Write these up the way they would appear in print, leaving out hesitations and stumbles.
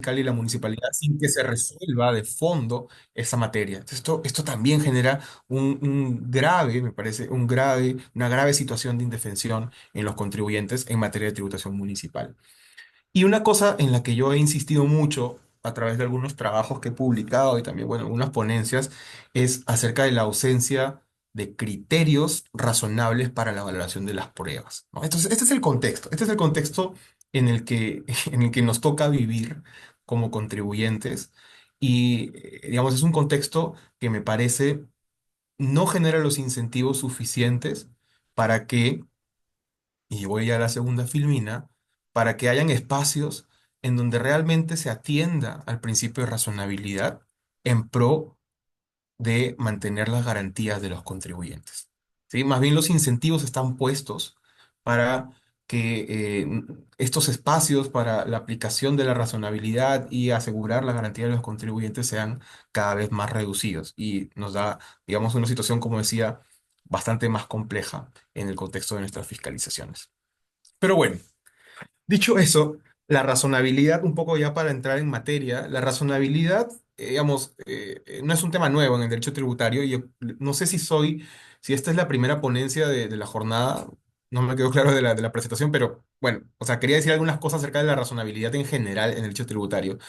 fiscal y la municipalidad sin que se resuelva de fondo esa materia. Entonces, esto también genera un grave, me parece, una grave situación de indefensión en los contribuyentes en materia de tributación municipal. Y una cosa en la que yo he insistido mucho a través de algunos trabajos que he publicado y también, bueno, algunas ponencias, es acerca de la ausencia de criterios razonables para la valoración de las pruebas, ¿no? Entonces, este es el contexto en el que nos toca vivir como contribuyentes y, digamos, es un contexto que me parece no genera los incentivos suficientes para que y voy ya a la segunda filmina, para que hayan espacios en donde realmente se atienda al principio de razonabilidad en pro de mantener las garantías de los contribuyentes. ¿Sí? Más bien los incentivos están puestos para que estos espacios para la aplicación de la razonabilidad y asegurar la garantía de los contribuyentes sean cada vez más reducidos y nos da, digamos, una situación, como decía, bastante más compleja en el contexto de nuestras fiscalizaciones. Pero bueno, dicho eso, la razonabilidad, un poco ya para entrar en materia, la razonabilidad, digamos, no es un tema nuevo en el derecho tributario y yo no sé si esta es la primera ponencia de la jornada, no me quedó claro de la presentación, pero bueno, o sea, quería decir algunas cosas acerca de la razonabilidad en general en el derecho tributario.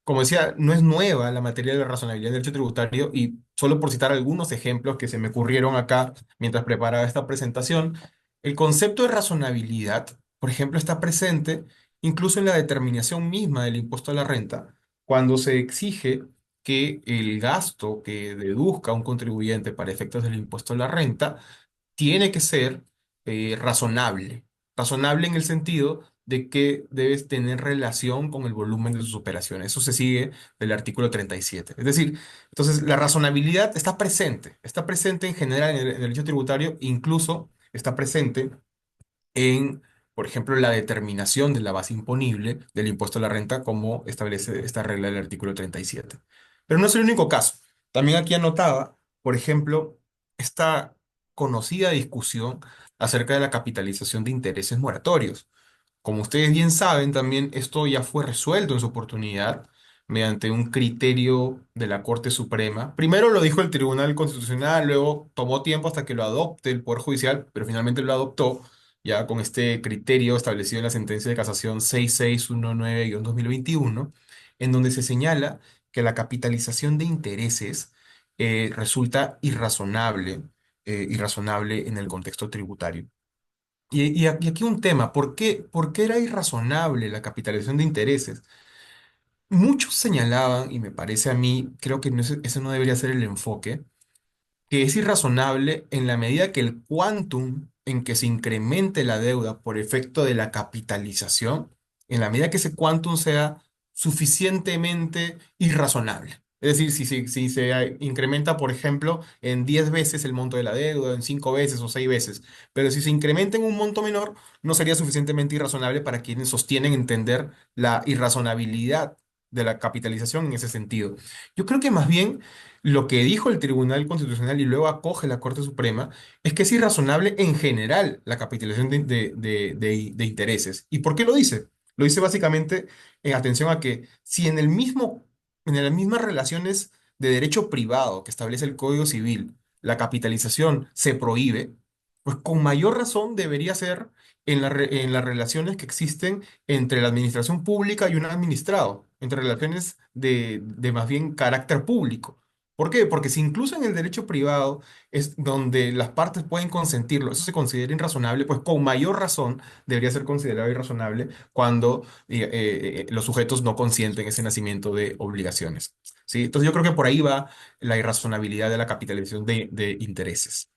Como decía, no es nueva la materia de la razonabilidad del derecho tributario y solo por citar algunos ejemplos que se me ocurrieron acá mientras preparaba esta presentación, el concepto de razonabilidad, por ejemplo, está presente incluso en la determinación misma del impuesto a la renta, cuando se exige que el gasto que deduzca un contribuyente para efectos del impuesto a la renta tiene que ser razonable. Razonable en el sentido de que debes tener relación con el volumen de sus operaciones. Eso se sigue del artículo 37. Es decir, entonces la razonabilidad está presente en general en el derecho tributario, incluso está presente en, por ejemplo, la determinación de la base imponible del impuesto a la renta, como establece esta regla del artículo 37. Pero no es el único caso. También aquí anotaba, por ejemplo, esta conocida discusión acerca de la capitalización de intereses moratorios. Como ustedes bien saben, también esto ya fue resuelto en su oportunidad mediante un criterio de la Corte Suprema. Primero lo dijo el Tribunal Constitucional, luego tomó tiempo hasta que lo adopte el Poder Judicial, pero finalmente lo adoptó ya con este criterio establecido en la sentencia de casación 6619-2021, en donde se señala que la capitalización de intereses resulta irrazonable en el contexto tributario. Y aquí un tema, por qué era irrazonable la capitalización de intereses? Muchos señalaban, y me parece a mí, creo que ese no debería ser el enfoque, que es irrazonable en la medida que el quantum en que se incremente la deuda por efecto de la capitalización, en la medida que ese quantum sea suficientemente irrazonable. Es decir, si se incrementa, por ejemplo, en 10 veces el monto de la deuda, en 5 veces o 6 veces, pero si se incrementa en un monto menor, no sería suficientemente irrazonable para quienes sostienen entender la irrazonabilidad de la capitalización en ese sentido. Yo creo que más bien lo que dijo el Tribunal Constitucional y luego acoge la Corte Suprema es que es irrazonable en general la capitalización de intereses. ¿Y por qué lo dice? Lo dice básicamente en atención a que si en las mismas relaciones de derecho privado que establece el Código Civil, la capitalización se prohíbe, pues con mayor razón debería ser en las relaciones que existen entre la administración pública y un administrado, entre relaciones de más bien carácter público. ¿Por qué? Porque si incluso en el derecho privado es donde las partes pueden consentirlo, eso se considera irrazonable, pues con mayor razón debería ser considerado irrazonable cuando los sujetos no consienten ese nacimiento de obligaciones. ¿Sí? Entonces yo creo que por ahí va la irrazonabilidad de la capitalización de intereses.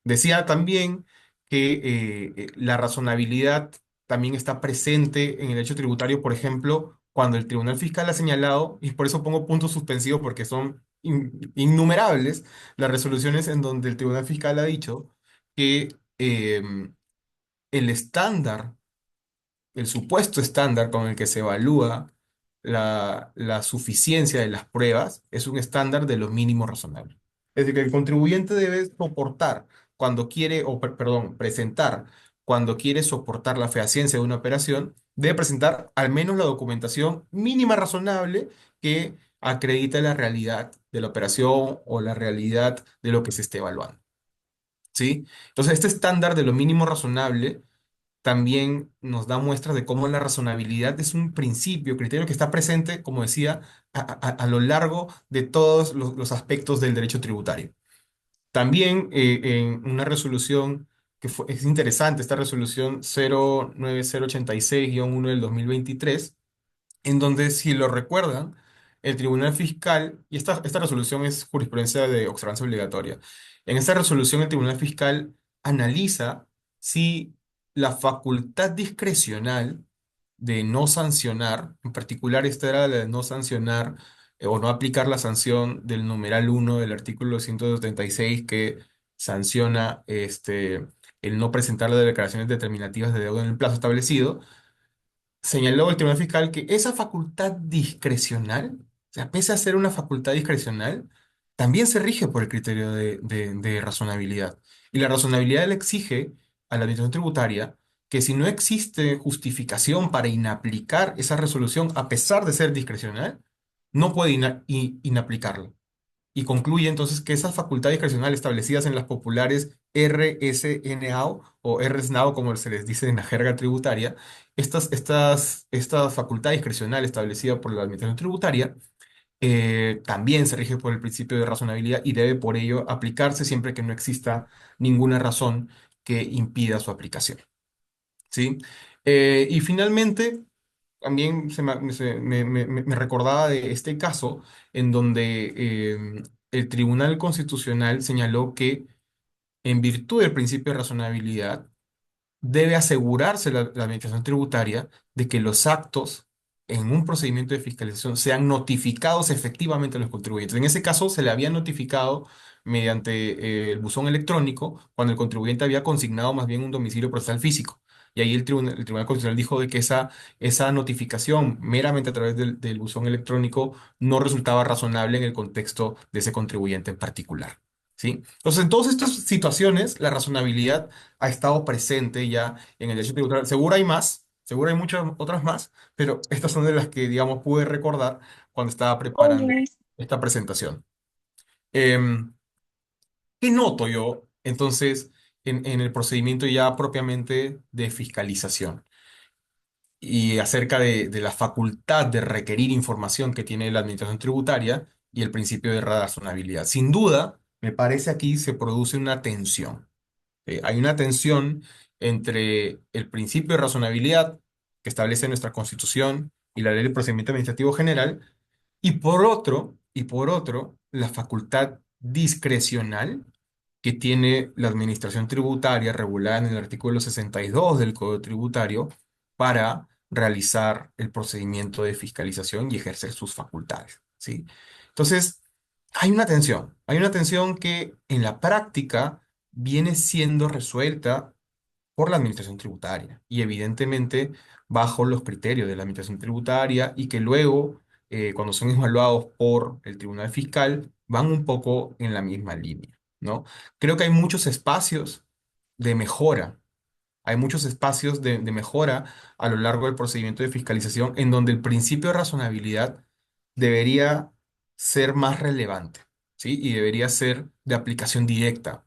Decía también que la razonabilidad también está presente en el derecho tributario, por ejemplo, cuando el Tribunal Fiscal ha señalado, y por eso pongo puntos suspensivos porque son innumerables las resoluciones en donde el Tribunal Fiscal ha dicho que el estándar, el supuesto estándar con el que se evalúa la suficiencia de las pruebas es un estándar de lo mínimo razonable. Es decir, que el contribuyente debe soportar cuando quiere, perdón, presentar cuando quiere soportar la fehaciencia de una operación, debe presentar al menos la documentación mínima razonable que acredite la realidad de la operación o la realidad de lo que se esté evaluando. ¿Sí? Entonces, este estándar de lo mínimo razonable también nos da muestras de cómo la razonabilidad es un principio, criterio que está presente, como decía, a lo largo de todos los aspectos del derecho tributario. También en una resolución es interesante, esta resolución 09086-1 del 2023, en donde, si lo recuerdan, el Tribunal Fiscal, y esta resolución es jurisprudencia de observancia obligatoria, en esta resolución el Tribunal Fiscal analiza si la facultad discrecional de no sancionar, en particular esta era la de no sancionar o no aplicar la sanción del numeral 1 del artículo 176 que sanciona el no presentar las declaraciones determinativas de deuda en el plazo establecido, señaló el Tribunal Fiscal que esa facultad discrecional, o sea, pese a ser una facultad discrecional, también se rige por el criterio de razonabilidad. Y la razonabilidad le exige a la Administración Tributaria que si no existe justificación para inaplicar esa resolución, a pesar de ser discrecional, no puede inaplicarla y concluye entonces que esas facultades discrecionales establecidas en las populares RSNAO o RSNAO, como se les dice en la jerga tributaria, esta facultad discrecional establecida por la Administración Tributaria también se rige por el principio de razonabilidad y debe por ello aplicarse siempre que no exista ninguna razón que impida su aplicación. ¿Sí? Y finalmente, también me recordaba de este caso en donde el Tribunal Constitucional señaló que en virtud del principio de razonabilidad, debe asegurarse la administración tributaria de que los actos en un procedimiento de fiscalización sean notificados efectivamente a los contribuyentes. En ese caso, se le había notificado mediante el buzón electrónico cuando el contribuyente había consignado más bien un domicilio procesal físico. Y ahí el Tribunal Constitucional dijo de que esa notificación meramente a través del buzón electrónico no resultaba razonable en el contexto de ese contribuyente en particular. ¿Sí? Entonces, en todas estas situaciones, la razonabilidad ha estado presente ya en el derecho tributario. Seguro hay más, seguro hay muchas otras más, pero estas son de las que, digamos, pude recordar cuando estaba preparando Oye, esta presentación. Em, ¿Qué noto yo, entonces, en el procedimiento ya propiamente de fiscalización y acerca de la facultad de requerir información que tiene la administración tributaria y el principio de razonabilidad? Sin duda, me parece aquí se produce una tensión. Hay una tensión entre el principio de razonabilidad que establece nuestra Constitución y la Ley de Procedimiento Administrativo General, y por otro, la facultad discrecional que tiene la Administración Tributaria regulada en el artículo 62 del Código Tributario para realizar el procedimiento de fiscalización y ejercer sus facultades, ¿sí? Entonces, hay una tensión que en la práctica viene siendo resuelta por la administración tributaria y evidentemente bajo los criterios de la administración tributaria y que luego, cuando son evaluados por el Tribunal Fiscal, van un poco en la misma línea, ¿no? Creo que hay muchos espacios de mejora. Hay muchos espacios de mejora a lo largo del procedimiento de fiscalización en donde el principio de razonabilidad debería ser más relevante, ¿sí? Y debería ser de aplicación directa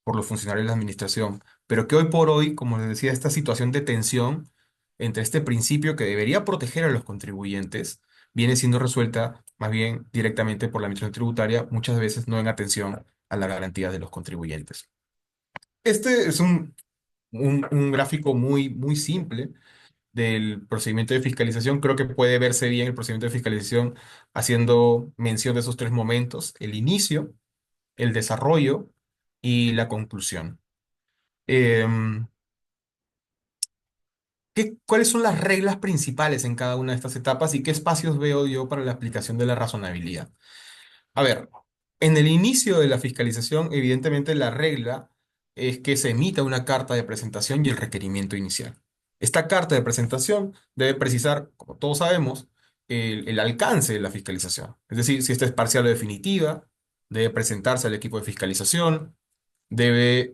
por los funcionarios de la administración. Pero que hoy por hoy, como les decía, esta situación de tensión entre este principio que debería proteger a los contribuyentes viene siendo resuelta más bien directamente por la administración tributaria, muchas veces no en atención a la garantía de los contribuyentes. Este es un gráfico muy, muy simple del procedimiento de fiscalización. Creo que puede verse bien el procedimiento de fiscalización haciendo mención de esos tres momentos: el inicio, el desarrollo y la conclusión. Em, ¿Cuáles son las reglas principales en cada una de estas etapas y qué espacios veo yo para la aplicación de la razonabilidad? A ver, en el inicio de la fiscalización, evidentemente la regla es que se emita una carta de presentación y el requerimiento inicial. Esta carta de presentación debe precisar, como todos sabemos, el alcance de la fiscalización. Es decir, si esta es parcial o definitiva, debe presentarse al equipo de fiscalización, debe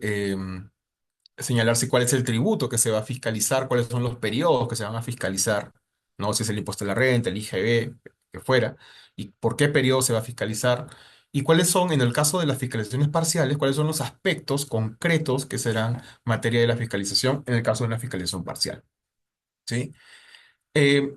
señalarse cuál es el tributo que se va a fiscalizar, cuáles son los periodos que se van a fiscalizar, ¿no? Si es el impuesto a la renta, el IGB, que fuera, y por qué periodo se va a fiscalizar, y cuáles son, en el caso de las fiscalizaciones parciales, cuáles son los aspectos concretos que serán materia de la fiscalización en el caso de una fiscalización parcial, ¿sí?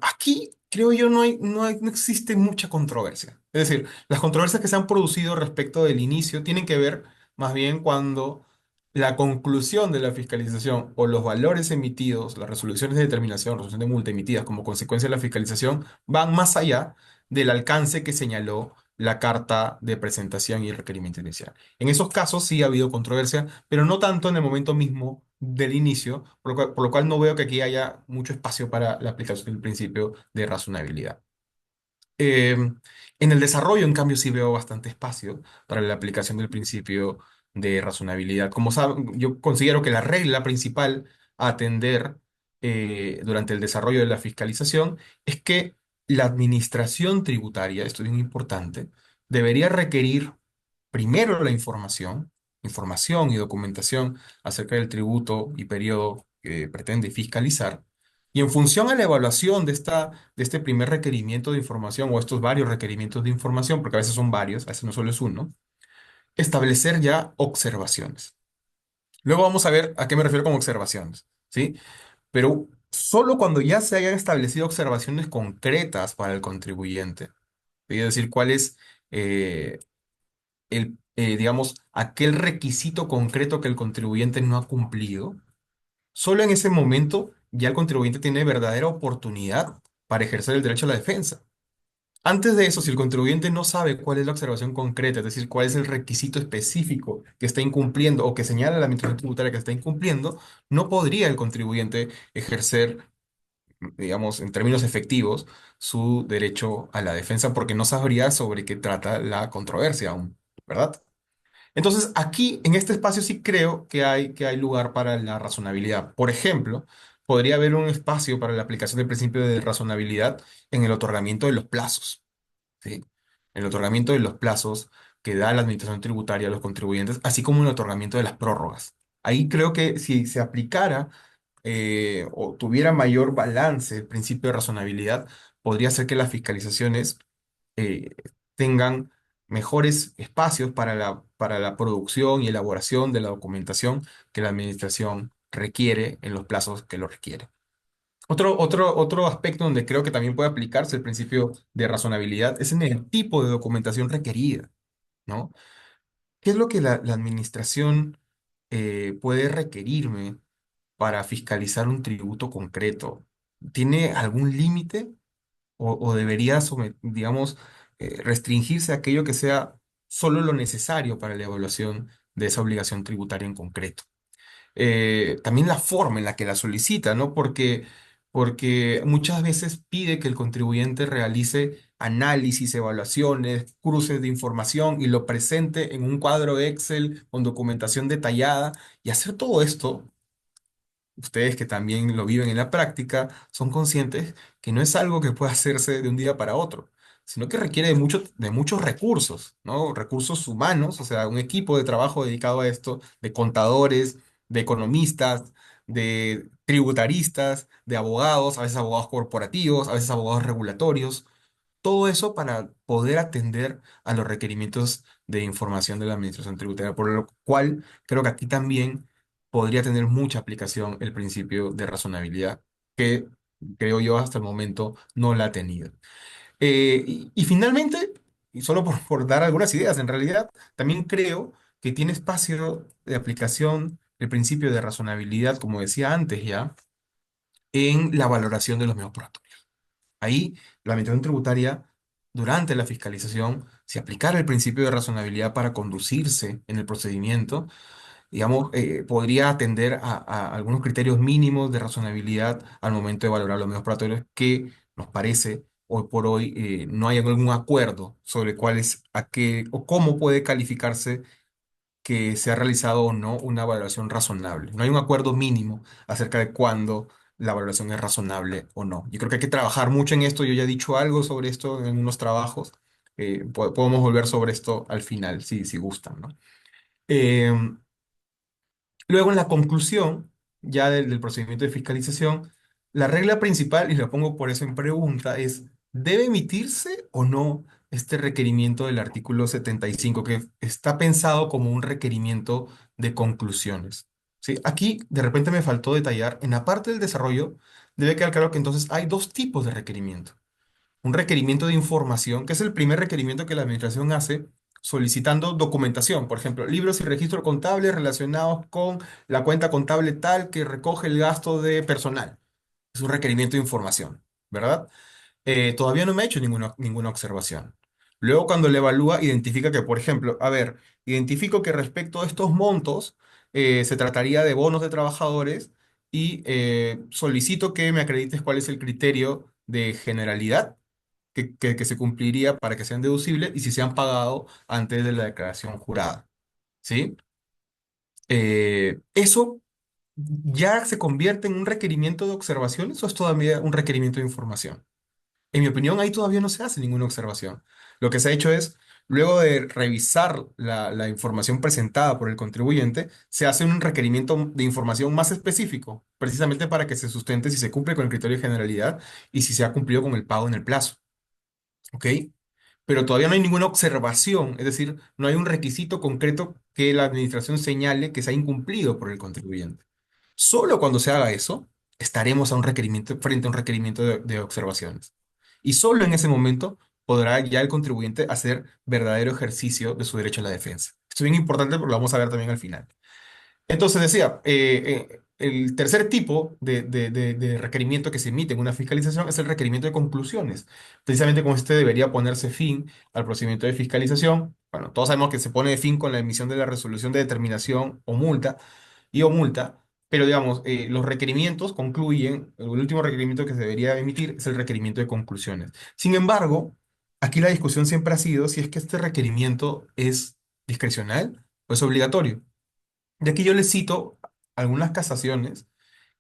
Aquí creo yo no existe mucha controversia. Es decir, las controversias que se han producido respecto del inicio tienen que ver más bien cuando la conclusión de la fiscalización o los valores emitidos, las resoluciones de determinación, resolución de multa emitidas como consecuencia de la fiscalización, van más allá del alcance que señaló la carta de presentación y el requerimiento inicial. En esos casos sí ha habido controversia, pero no tanto en el momento mismo del inicio, por lo cual no veo que aquí haya mucho espacio para la aplicación del principio de razonabilidad. Eh, en el desarrollo, en cambio, sí veo bastante espacio para la aplicación del principio de razonabilidad. Como saben, yo considero que la regla principal a atender durante el desarrollo de la fiscalización es que la administración tributaria, esto es bien importante, debería requerir primero la información y documentación acerca del tributo y periodo que pretende fiscalizar. Y en función a la evaluación de este primer requerimiento de información o estos varios requerimientos de información, porque a veces son varios, a veces no solo es uno, establecer ya observaciones. Luego vamos a ver a qué me refiero con observaciones, ¿sí? Pero solo cuando ya se hayan establecido observaciones concretas para el contribuyente, es decir, cuál es digamos, aquel requisito concreto que el contribuyente no ha cumplido, solo en ese momento ya el contribuyente tiene verdadera oportunidad para ejercer el derecho a la defensa. Antes de eso, si el contribuyente no sabe cuál es la observación concreta, es decir, cuál es el requisito específico que está incumpliendo o que señala la administración tributaria que está incumpliendo, no podría el contribuyente ejercer, digamos, en términos efectivos, su derecho a la defensa porque no sabría sobre qué trata la controversia aún, ¿verdad? Entonces, aquí, en este espacio, sí creo que hay lugar para la razonabilidad. Por ejemplo, podría haber un espacio para la aplicación del principio de razonabilidad en el otorgamiento de los plazos, ¿sí? El otorgamiento de los plazos que da la administración tributaria a los contribuyentes, así como el otorgamiento de las prórrogas. Ahí creo que si se aplicara o tuviera mayor balance el principio de razonabilidad, podría ser que las fiscalizaciones eh, tengan mejores espacios para la producción y elaboración de la documentación que la administración requiere en los plazos que lo requiere. Otro aspecto donde creo que también puede aplicarse el principio de razonabilidad es en el tipo de documentación requerida, ¿no? ¿Qué es lo que la administración puede requerirme para fiscalizar un tributo concreto? ¿Tiene algún límite o debería, digamos, restringirse a aquello que sea solo lo necesario para la evaluación de esa obligación tributaria en concreto? También la forma en la que la solicita, ¿no? Porque muchas veces pide que el contribuyente realice análisis, evaluaciones, cruces de información y lo presente en un cuadro Excel con documentación detallada. Y hacer todo esto, ustedes que también lo viven en la práctica, son conscientes que no es algo que pueda hacerse de un día para otro, sino que requiere de muchos recursos, ¿no? Recursos humanos, o sea, un equipo de trabajo dedicado a esto, de contadores, de economistas, de tributaristas, de abogados, a veces abogados corporativos, a veces abogados regulatorios. Todo eso para poder atender a los requerimientos de información de la administración tributaria, por lo cual creo que aquí también podría tener mucha aplicación el principio de razonabilidad, que creo yo hasta el momento no la ha tenido. Y finalmente, y solo por dar algunas ideas, en realidad también creo que tiene espacio de aplicación el principio de razonabilidad, como decía antes ya, en la valoración de los medios probatorios. Ahí, la administración tributaria, durante la fiscalización, si aplicara el principio de razonabilidad para conducirse en el procedimiento, digamos, podría atender a algunos criterios mínimos de razonabilidad al momento de valorar los medios probatorios que nos parece hoy por hoy no hay algún acuerdo sobre cuál es a qué o cómo puede calificarse que se ha realizado o no una valoración razonable. No hay un acuerdo mínimo acerca de cuándo la valoración es razonable o no. Yo creo que hay que trabajar mucho en esto. Yo ya he dicho algo sobre esto en unos trabajos. Podemos volver sobre esto al final, si gustan, ¿no? Eh, Luego, en la conclusión, ya del procedimiento de fiscalización, la regla principal, y lo pongo por eso en pregunta, es, ¿debe emitirse o no este requerimiento del artículo 75 que está pensado como un requerimiento de conclusiones? ¿Sí? Aquí, de repente, me faltó detallar, en la parte del desarrollo, debe quedar claro que entonces hay dos tipos de requerimiento. Un requerimiento de información, que es el primer requerimiento que la administración hace solicitando documentación, por ejemplo, libros y registros contables relacionados con la cuenta contable tal que recoge el gasto de personal. Es un requerimiento de información, ¿verdad? Todavía no me ha hecho ninguna observación. Luego, cuando le evalúa, identifica que, por ejemplo, a ver, identifico que respecto a estos montos, se trataría de bonos de trabajadores y solicito que me acredites cuál es el criterio de generalidad que se cumpliría para que sean deducibles y si se han pagado antes de la declaración jurada, ¿sí? ¿Eso ya se convierte en un requerimiento de observaciones o es todavía un requerimiento de información? En mi opinión, ahí todavía no se hace ninguna observación. Lo que se ha hecho es, luego de revisar la información presentada por el contribuyente, se hace un requerimiento de información más específico, precisamente para que se sustente si se cumple con el criterio de generalidad y si se ha cumplido con el pago en el plazo. ¿Ok? Pero todavía no hay ninguna observación, es decir, no hay un requisito concreto que la administración señale que se ha incumplido por el contribuyente. Solo cuando se haga eso, estaremos a un requerimiento, frente a un requerimiento de observaciones. Y solo en ese momento podrá ya el contribuyente hacer verdadero ejercicio de su derecho a la defensa. Esto es bien importante porque lo vamos a ver también al final. Entonces decía, el tercer tipo de requerimiento que se emite en una fiscalización es el requerimiento de conclusiones. Precisamente con este debería ponerse fin al procedimiento de fiscalización. Bueno, todos sabemos que se pone fin con la emisión de la resolución de determinación o multa, pero digamos, los requerimientos concluyen, el último requerimiento que se debería emitir es el requerimiento de conclusiones. Sin embargo, aquí la discusión siempre ha sido si es que este requerimiento es discrecional o es obligatorio. Y aquí yo les cito algunas casaciones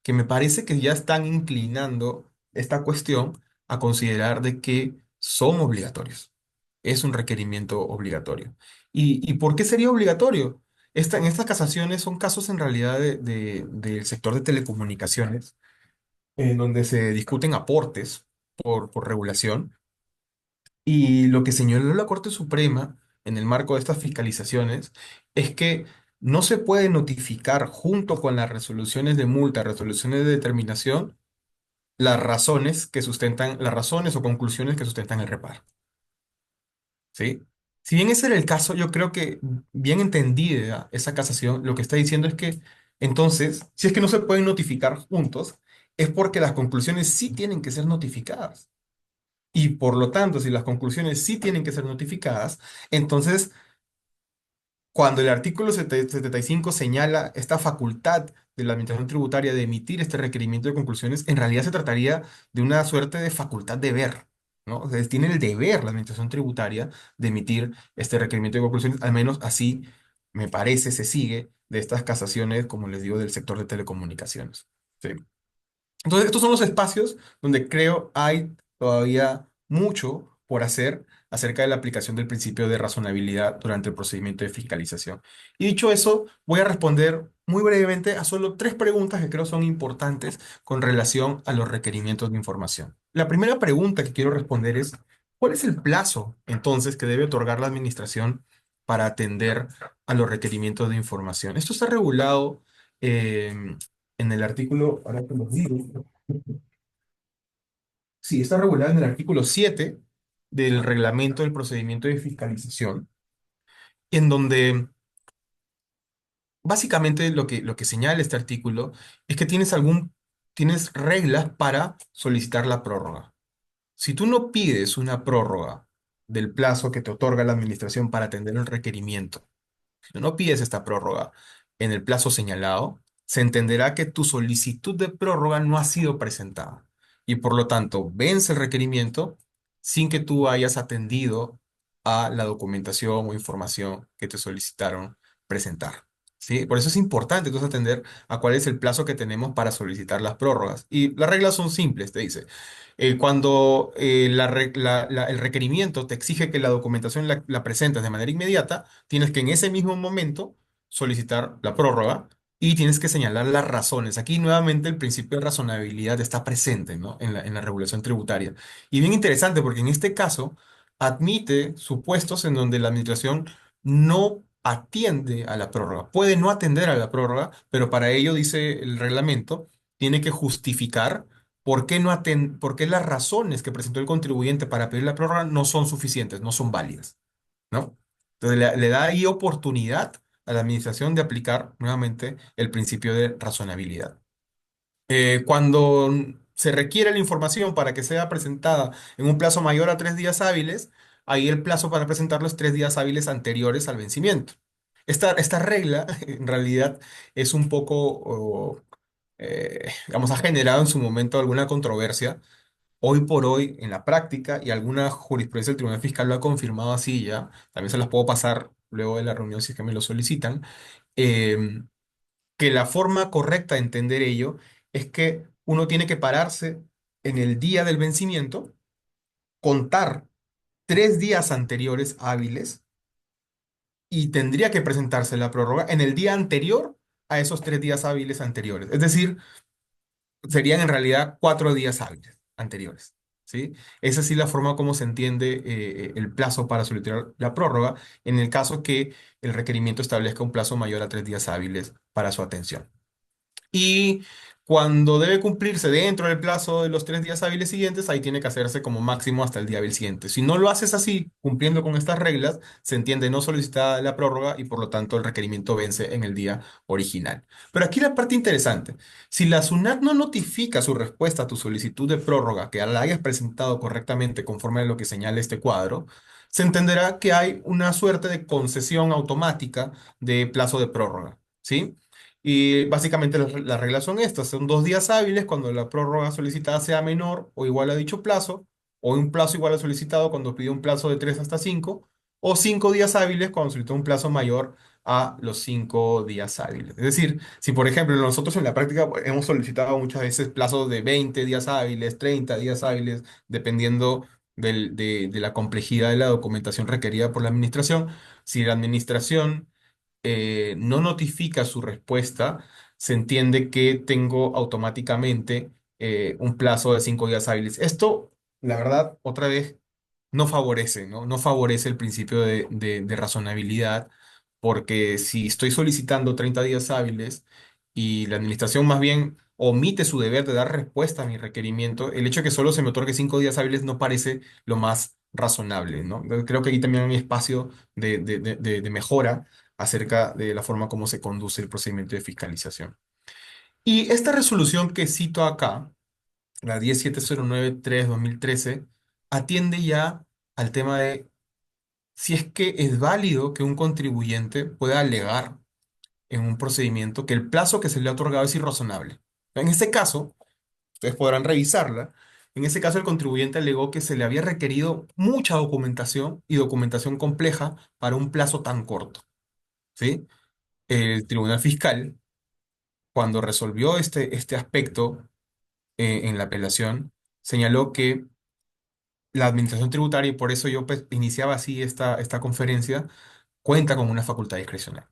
que me parece que ya están inclinando esta cuestión a considerar de que son obligatorios. Es un requerimiento obligatorio. ¿Y por qué sería obligatorio? En estas casaciones son casos en realidad del sector de telecomunicaciones, en donde se discuten aportes por regulación. Y lo que señaló la Corte Suprema en el marco de estas fiscalizaciones es que no se puede notificar junto con las resoluciones de multa, resoluciones de determinación, las razones que sustentan, las razones o conclusiones que sustentan el reparo. ¿Sí? Si bien ese era el caso, yo creo que bien entendida esa casación, lo que está diciendo es que entonces, si es que no se pueden notificar juntos, es porque las conclusiones sí tienen que ser notificadas. Y por lo tanto, si las conclusiones sí tienen que ser notificadas, entonces, cuando el artículo 75 señala esta facultad de la Administración Tributaria de emitir este requerimiento de conclusiones, en realidad se trataría de una suerte de facultad de ver, ¿no? O sea, tiene el deber la Administración Tributaria de emitir este requerimiento de conclusiones, al menos así me parece se sigue de estas casaciones, como les digo, del sector de telecomunicaciones. ¿Sí? Entonces, estos son los espacios donde creo hay todavía mucho por hacer acerca de la aplicación del principio de razonabilidad durante el procedimiento de fiscalización. Y dicho eso, voy a responder muy brevemente a solo tres preguntas que creo son importantes con relación a los requerimientos de información. La primera pregunta que quiero responder es, ¿cuál es el plazo entonces que debe otorgar la administración para atender a los requerimientos de información? Esto está regulado en el artículo, ahora que los digo, sí, está regulado en el artículo 7 del reglamento del procedimiento de fiscalización, en donde básicamente lo que señala este artículo es que tienes reglas para solicitar la prórroga. Si tú no pides una prórroga del plazo que te otorga la administración para atender el requerimiento, si tú no pides esta prórroga en el plazo señalado, se entenderá que tu solicitud de prórroga no ha sido presentada y por lo tanto vence el requerimiento sin que tú hayas atendido a la documentación o información que te solicitaron presentar. ¿Sí? Por eso es importante entonces atender a cuál es el plazo que tenemos para solicitar las prórrogas. Y las reglas son simples, te dice. Cuando el requerimiento te exige que la documentación la presentes de manera inmediata, tienes que en ese mismo momento solicitar la prórroga y tienes que señalar las razones. Aquí nuevamente el principio de razonabilidad está presente, ¿no? En la regulación tributaria. Y bien interesante porque en este caso admite supuestos en donde la administración no atiende a la prórroga. Puede no atender a la prórroga, pero para ello, dice el reglamento, tiene que justificar por qué las razones que presentó el contribuyente para pedir la prórroga no son suficientes, no son válidas, ¿no? Entonces le da ahí oportunidad a la administración de aplicar nuevamente el principio de razonabilidad. Cuando se requiere la información para que sea presentada en un plazo mayor a 3 días hábiles, ahí el plazo para presentarlo es 3 días hábiles anteriores al vencimiento. Esta regla en realidad es un poco, digamos, ha generado en su momento alguna controversia. Hoy por hoy, en la práctica, y alguna jurisprudencia del Tribunal Fiscal lo ha confirmado así ya, también se las puedo pasar luego de la reunión si es que me lo solicitan, eh, que la forma correcta de entender ello es que uno tiene que pararse en el día del vencimiento, contar 3 días anteriores hábiles y tendría que presentarse la prórroga en el día anterior a esos 3 días hábiles anteriores. Es decir, serían en realidad 4 días hábiles anteriores. ¿Sí? Esa sí la forma como se entiende el plazo para solicitar la prórroga en el caso que el requerimiento establezca un plazo mayor a 3 días hábiles para su atención. Y cuando debe cumplirse dentro del plazo de los 3 días hábiles siguientes, ahí tiene que hacerse como máximo hasta el día hábil siguiente. Si no lo haces así, cumpliendo con estas reglas, se entiende no solicitada la prórroga y por lo tanto el requerimiento vence en el día original. Pero aquí la parte interesante, si la SUNAT no notifica su respuesta a tu solicitud de prórroga que la hayas presentado correctamente conforme a lo que señala este cuadro, se entenderá que hay una suerte de concesión automática de plazo de prórroga. ¿Sí? Y básicamente las reglas son estas, son 2 días hábiles cuando la prórroga solicitada sea menor o igual a dicho plazo, o un plazo igual al solicitado cuando pide un plazo de 3 hasta 5, o 5 días hábiles cuando solicita un plazo mayor a los 5 días hábiles. Es decir, si por ejemplo nosotros en la práctica hemos solicitado muchas veces plazos de 20 días hábiles, 30 días hábiles, dependiendo de la complejidad de la documentación requerida por la administración, si la administración no notifica su respuesta, se entiende que tengo automáticamente un plazo de 5 días hábiles. Esto, la verdad, otra vez, no favorece, ¿no? No favorece el principio de razonabilidad, porque si estoy solicitando 30 días hábiles y la administración más bien omite su deber de dar respuesta a mi requerimiento, el hecho de que solo se me otorgue 5 días hábiles no parece lo más razonable, ¿no? Creo que aquí también hay espacio de mejora acerca de la forma como se conduce el procedimiento de fiscalización. Y esta resolución que cito acá, la 10709-3-2013, atiende ya al tema de si es que es válido que un contribuyente pueda alegar en un procedimiento que el plazo que se le ha otorgado es irrazonable. En este caso, ustedes podrán revisarla. En ese caso, el contribuyente alegó que se le había requerido mucha documentación y documentación compleja para un plazo tan corto. ¿Sí? El Tribunal Fiscal, cuando resolvió este aspecto en la apelación, señaló que la Administración Tributaria, y por eso yo pues, iniciaba así esta conferencia, cuenta con una facultad discrecional.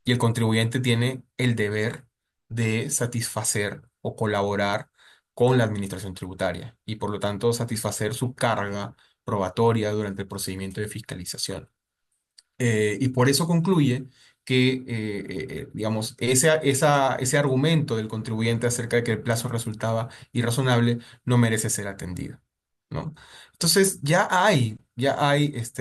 Y el contribuyente tiene el deber de satisfacer o colaborar con la Administración Tributaria y por lo tanto satisfacer su carga probatoria durante el procedimiento de fiscalización. Y por eso concluye que, digamos, ese argumento del contribuyente acerca de que el plazo resultaba irrazonable no merece ser atendido, ¿no? Entonces, ya hay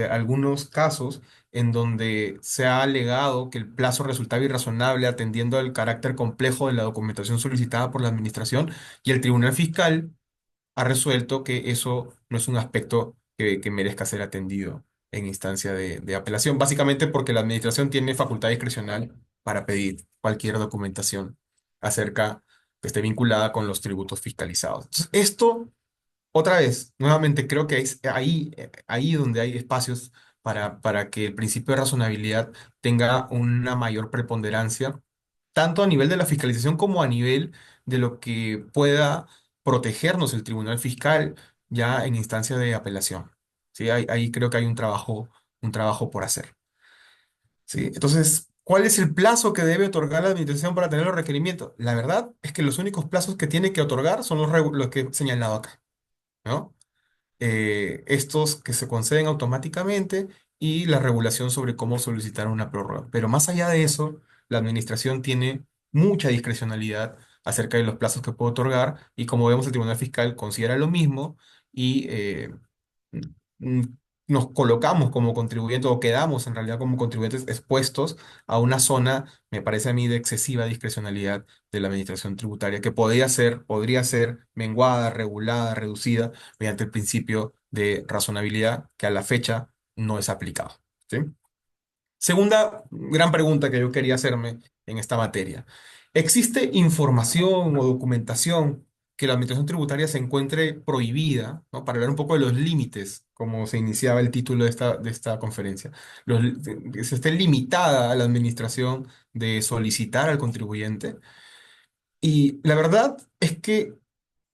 algunos casos en donde se ha alegado que el plazo resultaba irrazonable atendiendo al carácter complejo de la documentación solicitada por la administración y el Tribunal Fiscal ha resuelto que eso no es un aspecto que merezca ser atendido en instancia de apelación, básicamente porque la administración tiene facultad discrecional para pedir cualquier documentación acerca que esté vinculada con los tributos fiscalizados. Entonces, esto, otra vez, nuevamente creo que es ahí donde hay espacios para que el principio de razonabilidad tenga una mayor preponderancia tanto a nivel de la fiscalización como a nivel de lo que pueda protegernos el Tribunal Fiscal ya en instancia de apelación. ¿Sí? Ahí creo que hay un trabajo por hacer. ¿Sí? Entonces, ¿Cuál es el plazo que debe otorgar la administración para tener los requerimientos? La verdad es que los únicos plazos que tiene que otorgar son los que he señalado acá, ¿no? Estos que se conceden automáticamente y la regulación sobre cómo solicitar una prórroga. Pero más allá de eso, la administración tiene mucha discrecionalidad acerca de los plazos que puede otorgar y como vemos el Tribunal Fiscal considera lo mismo y mm, nos colocamos como contribuyentes o quedamos en realidad como contribuyentes expuestos a una zona, me parece a mí, de excesiva discrecionalidad de la administración tributaria que podría ser menguada, regulada, reducida mediante el principio de razonabilidad que a la fecha no es aplicado. ¿Sí? Segunda gran pregunta que yo quería hacerme en esta materia. ¿Existe información o documentación que la administración tributaria se encuentre prohibida, ¿no? Para hablar un poco de los límites, como se iniciaba el título de esta conferencia, que se esté limitada a la administración de solicitar al contribuyente? Y la verdad es que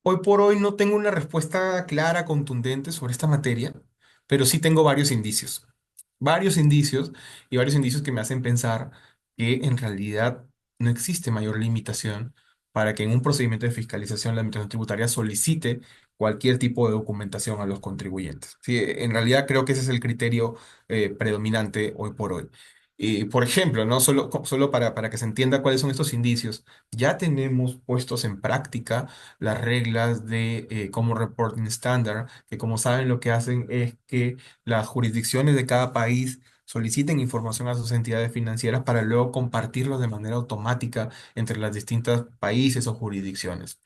hoy por hoy no tengo una respuesta clara, contundente sobre esta materia, pero sí tengo varios indicios y varios indicios que me hacen pensar que en realidad no existe mayor limitación para que en un procedimiento de fiscalización la Administración Tributaria solicite cualquier tipo de documentación a los contribuyentes. Sí, en realidad creo que ese es el criterio predominante hoy por hoy. Y, por ejemplo, ¿no? Solo para que se entienda cuáles son estos indicios, ya tenemos puestos en práctica las reglas de Common Reporting Standard, que como saben lo que hacen es que las jurisdicciones de cada país soliciten información a sus entidades financieras para luego compartirlo de manera automática entre las distintas países o jurisdicciones.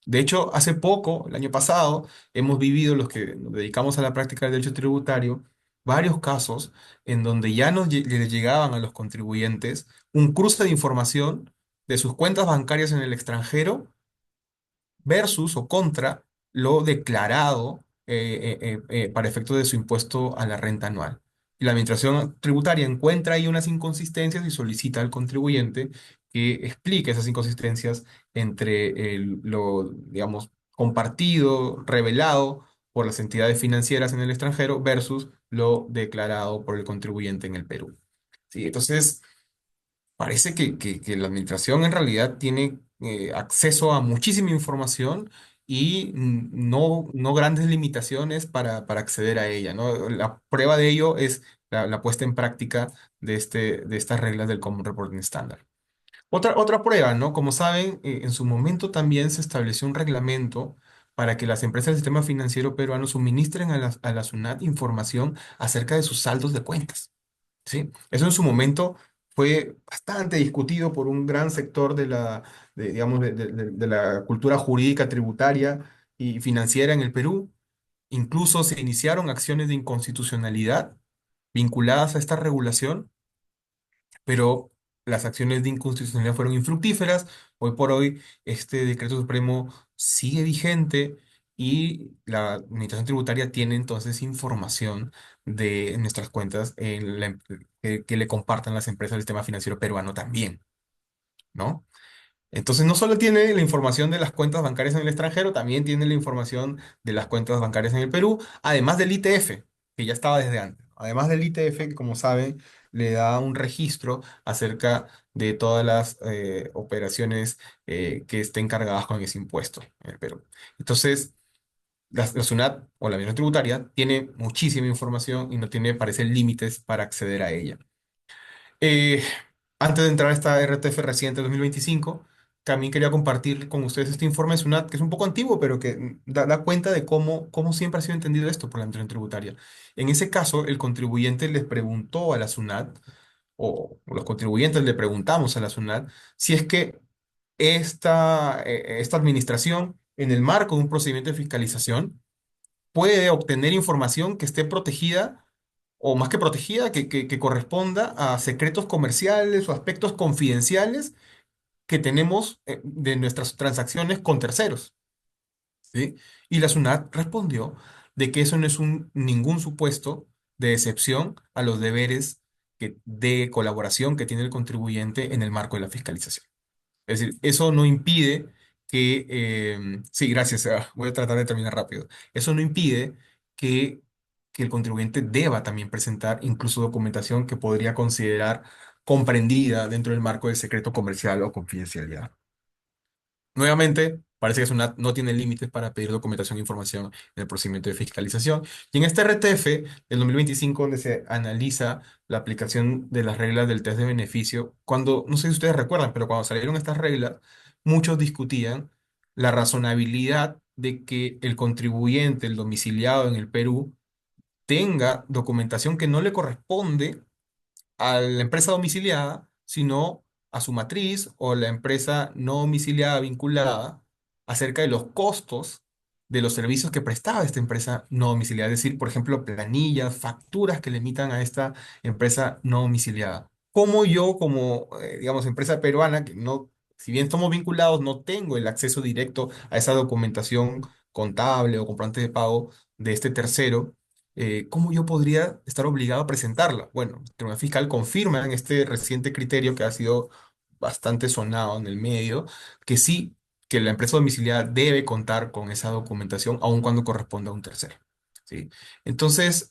De hecho, hace poco, el año pasado, hemos vivido los que nos dedicamos a la práctica del derecho tributario, varios casos en donde ya les llegaban a los contribuyentes un cruce de información de sus cuentas bancarias en el extranjero versus o contra lo declarado para efecto de su impuesto a la renta anual. Y la administración tributaria encuentra ahí unas inconsistencias y solicita al contribuyente que explique esas inconsistencias entre lo, digamos, compartido, revelado por las entidades financieras en el extranjero versus lo declarado por el contribuyente en el Perú. Sí, entonces, parece que la administración en realidad tiene acceso a muchísima información y no grandes limitaciones para acceder a ella, ¿no? La prueba de ello es la puesta en práctica de estas reglas del Common Reporting Standard. Otra prueba, ¿no? Como saben, en su momento también se estableció un reglamento para que las empresas del sistema financiero peruano suministren a la SUNAT información acerca de sus saldos de cuentas. ¿Sí? Eso en su momento fue bastante discutido por un gran sector digamos, de la cultura jurídica, tributaria y financiera en el Perú. Incluso se iniciaron acciones de inconstitucionalidad vinculadas a esta regulación, pero las acciones de inconstitucionalidad fueron infructíferas. Hoy por hoy, este decreto supremo sigue vigente y la Administración Tributaria tiene entonces información de nuestras cuentas que le compartan las empresas del sistema financiero peruano también, ¿no? Entonces, no solo tiene la información de las cuentas bancarias en el extranjero, también tiene la información de las cuentas bancarias en el Perú, además del ITF, que ya estaba desde antes. Además del ITF, que como saben, le da un registro acerca de todas las operaciones que estén cargadas con ese impuesto en el Perú. Entonces, la SUNAT o la Administración Tributaria tiene muchísima información y no tiene, parece, límites para acceder a ella. Eh, Antes de entrar a esta RTF reciente 2025, también quería compartir con ustedes este informe de SUNAT, que es un poco antiguo, pero que da cuenta de cómo siempre ha sido entendido esto por la administración tributaria. En ese caso, el contribuyente les preguntó a la SUNAT, o los contribuyentes le preguntamos a la SUNAT, si es que esta administración, en el marco de un procedimiento de fiscalización, puede obtener información que esté protegida o más que protegida, que corresponda a secretos comerciales o aspectos confidenciales que tenemos de nuestras transacciones con terceros, ¿sí? Y la SUNAT respondió de que eso no es ningún supuesto de excepción a los deberes de colaboración que tiene el contribuyente en el marco de la fiscalización. Es decir, eso no impide sí, gracias, voy a tratar de terminar rápido. Eso no impide que, que el contribuyente deba también presentar incluso documentación que podría considerar comprendida dentro del marco del secreto comercial o confidencialidad. Nuevamente, parece que es no tiene límites para pedir documentación e información en el procedimiento de fiscalización. Y en este RTF del 2025, donde se analiza la aplicación de las reglas del test de beneficio, cuando, no sé si ustedes recuerdan, pero cuando salieron estas reglas, muchos discutían la razonabilidad de que el contribuyente, el domiciliado en el Perú, tenga documentación que no le corresponde a la empresa domiciliada, sino a su matriz o la empresa no domiciliada vinculada acerca de los costos de los servicios que prestaba esta empresa no domiciliada. Es decir, por ejemplo, planillas, facturas que le emitan a esta empresa no domiciliada. Como yo, como, digamos, empresa peruana, que no, si bien estamos vinculados, no tengo el acceso directo a esa documentación contable o comprobante de pago de este tercero, ¿cómo yo podría estar obligado a presentarla? Bueno, el Tribunal Fiscal confirma en este reciente criterio que ha sido bastante sonado en el medio, que sí, que la empresa domiciliada debe contar con esa documentación, aun cuando corresponda a un tercero. ¿Sí? Entonces,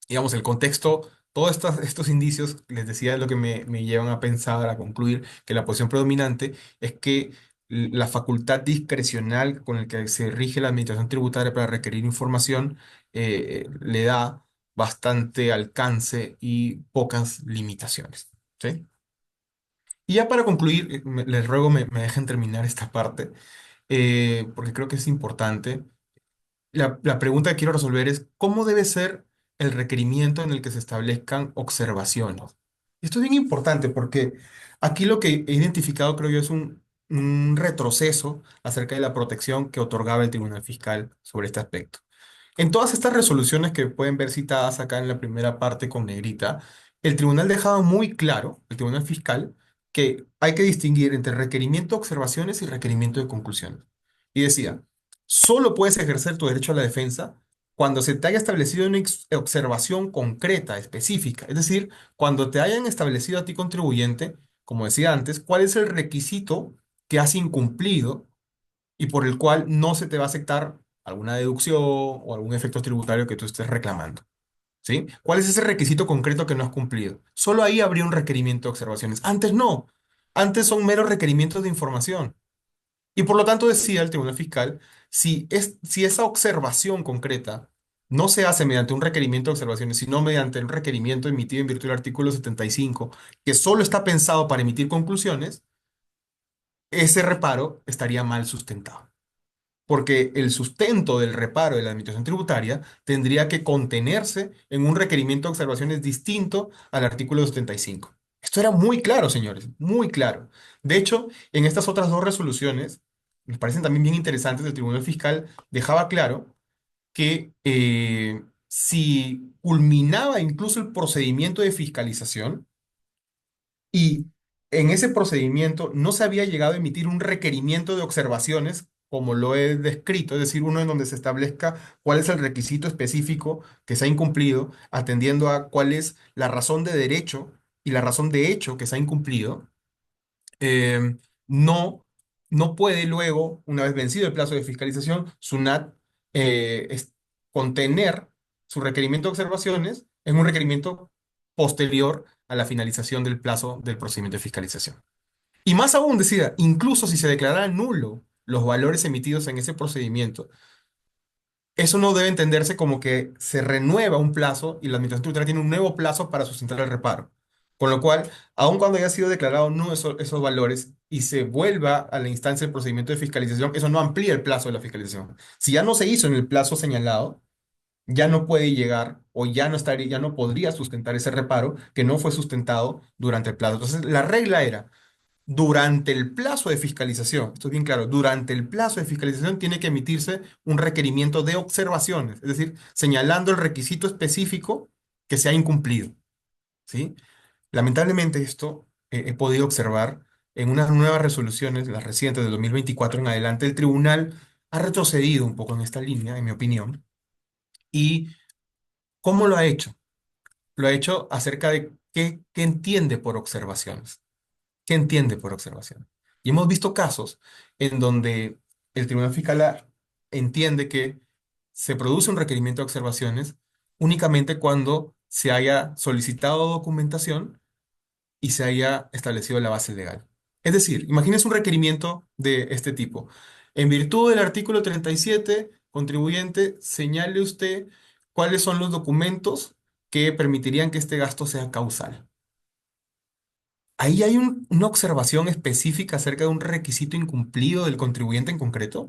digamos, el contexto, todos estos indicios, les decía, es lo que me llevan a pensar, a concluir que la posición predominante es que la facultad discrecional con la que se rige la administración tributaria para requerir información le da bastante alcance y pocas limitaciones. ¿Sí? Y ya para concluir, les ruego me dejen terminar esta parte, porque creo que es importante. La pregunta que quiero resolver es, ¿cómo debe ser el requerimiento en el que se establezcan observaciones? Esto es bien importante porque aquí lo que he identificado, creo yo, es un retroceso acerca de la protección que otorgaba el Tribunal Fiscal sobre este aspecto. En todas estas resoluciones que pueden ver citadas acá en la primera parte con negrita, el tribunal dejaba muy claro, el Tribunal Fiscal, que hay que distinguir entre requerimiento de observaciones y requerimiento de conclusiones. Y decía, solo puedes ejercer tu derecho a la defensa cuando se te haya establecido una observación concreta, específica. Es decir, cuando te hayan establecido a ti contribuyente, como decía antes, cuál es el requisito que has incumplido y por el cual no se te va a aceptar alguna deducción o algún efecto tributario que tú estés reclamando. ¿Sí? ¿Cuál es ese requisito concreto que no has cumplido? Solo ahí habría un requerimiento de observaciones. Antes no. Antes son meros requerimientos de información. Y por lo tanto decía el Tribunal Fiscal, si esa observación concreta no se hace mediante un requerimiento de observaciones, sino mediante un requerimiento emitido en virtud del artículo 75, que solo está pensado para emitir conclusiones, ese reparo estaría mal sustentado, porque el sustento del reparo de la administración tributaria tendría que contenerse en un requerimiento de observaciones distinto al artículo 75. Esto era muy claro, señores, muy claro. De hecho, en estas otras dos resoluciones, me parecen también bien interesantes, el Tribunal Fiscal dejaba claro que si culminaba incluso el procedimiento de fiscalización, y en ese procedimiento no se había llegado a emitir un requerimiento de observaciones, como lo he descrito, es decir, uno en donde se establezca cuál es el requisito específico que se ha incumplido, atendiendo a cuál es la razón de derecho y la razón de hecho que se ha incumplido. eh, no, no puede luego, una vez vencido el plazo de fiscalización, SUNAT contener su requerimiento de observaciones en un requerimiento posterior a la finalización del plazo del procedimiento de fiscalización. Y más aún, decía, incluso si se declarara nulo los valores emitidos en ese procedimiento, eso no debe entenderse como que se renueva un plazo y la administración tributaria tiene un nuevo plazo para sustentar el reparo. Con lo cual, aun cuando haya sido declarado nulo esos valores y se vuelva a la instancia del procedimiento de fiscalización, eso no amplía el plazo de la fiscalización. Si ya no se hizo en el plazo señalado, ya no puede llegar o ya no estaría, ya no podría sustentar ese reparo que no fue sustentado durante el plazo. Entonces, la regla era durante el plazo de fiscalización, esto es bien claro, durante el plazo de fiscalización tiene que emitirse un requerimiento de observaciones, es decir, señalando el requisito específico que se ha incumplido, ¿sí? Lamentablemente esto he podido observar en unas nuevas resoluciones, las recientes de 2024 en adelante, el tribunal ha retrocedido un poco en esta línea, en mi opinión. ¿Y cómo lo ha hecho? Lo ha hecho acerca de qué entiende por observaciones. ¿Qué entiende por observación? Y hemos visto casos en donde el Tribunal Fiscal entiende que se produce un requerimiento de observaciones únicamente cuando se haya solicitado documentación y se haya establecido la base legal. Es decir, imagínese un requerimiento de este tipo. En virtud del artículo 37, contribuyente, señale usted cuáles son los documentos que permitirían que este gasto sea causal. ¿Ahí hay una observación específica acerca de un requisito incumplido del contribuyente en concreto?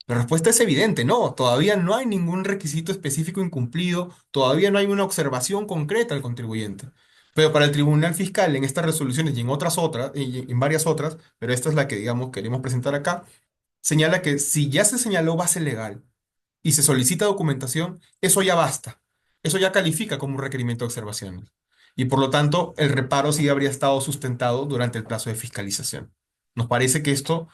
La respuesta es evidente, no, todavía no hay ningún requisito específico incumplido, todavía no hay una observación concreta al contribuyente. Pero para el Tribunal Fiscal, en estas resoluciones y en otras, y en varias otras, pero esta es la que, digamos, queremos presentar acá, señala que si ya se señaló base legal y se solicita documentación, eso ya basta. Eso ya califica como un requerimiento de observación. Y por lo tanto, el reparo sí habría estado sustentado durante el plazo de fiscalización. Nos parece que esto,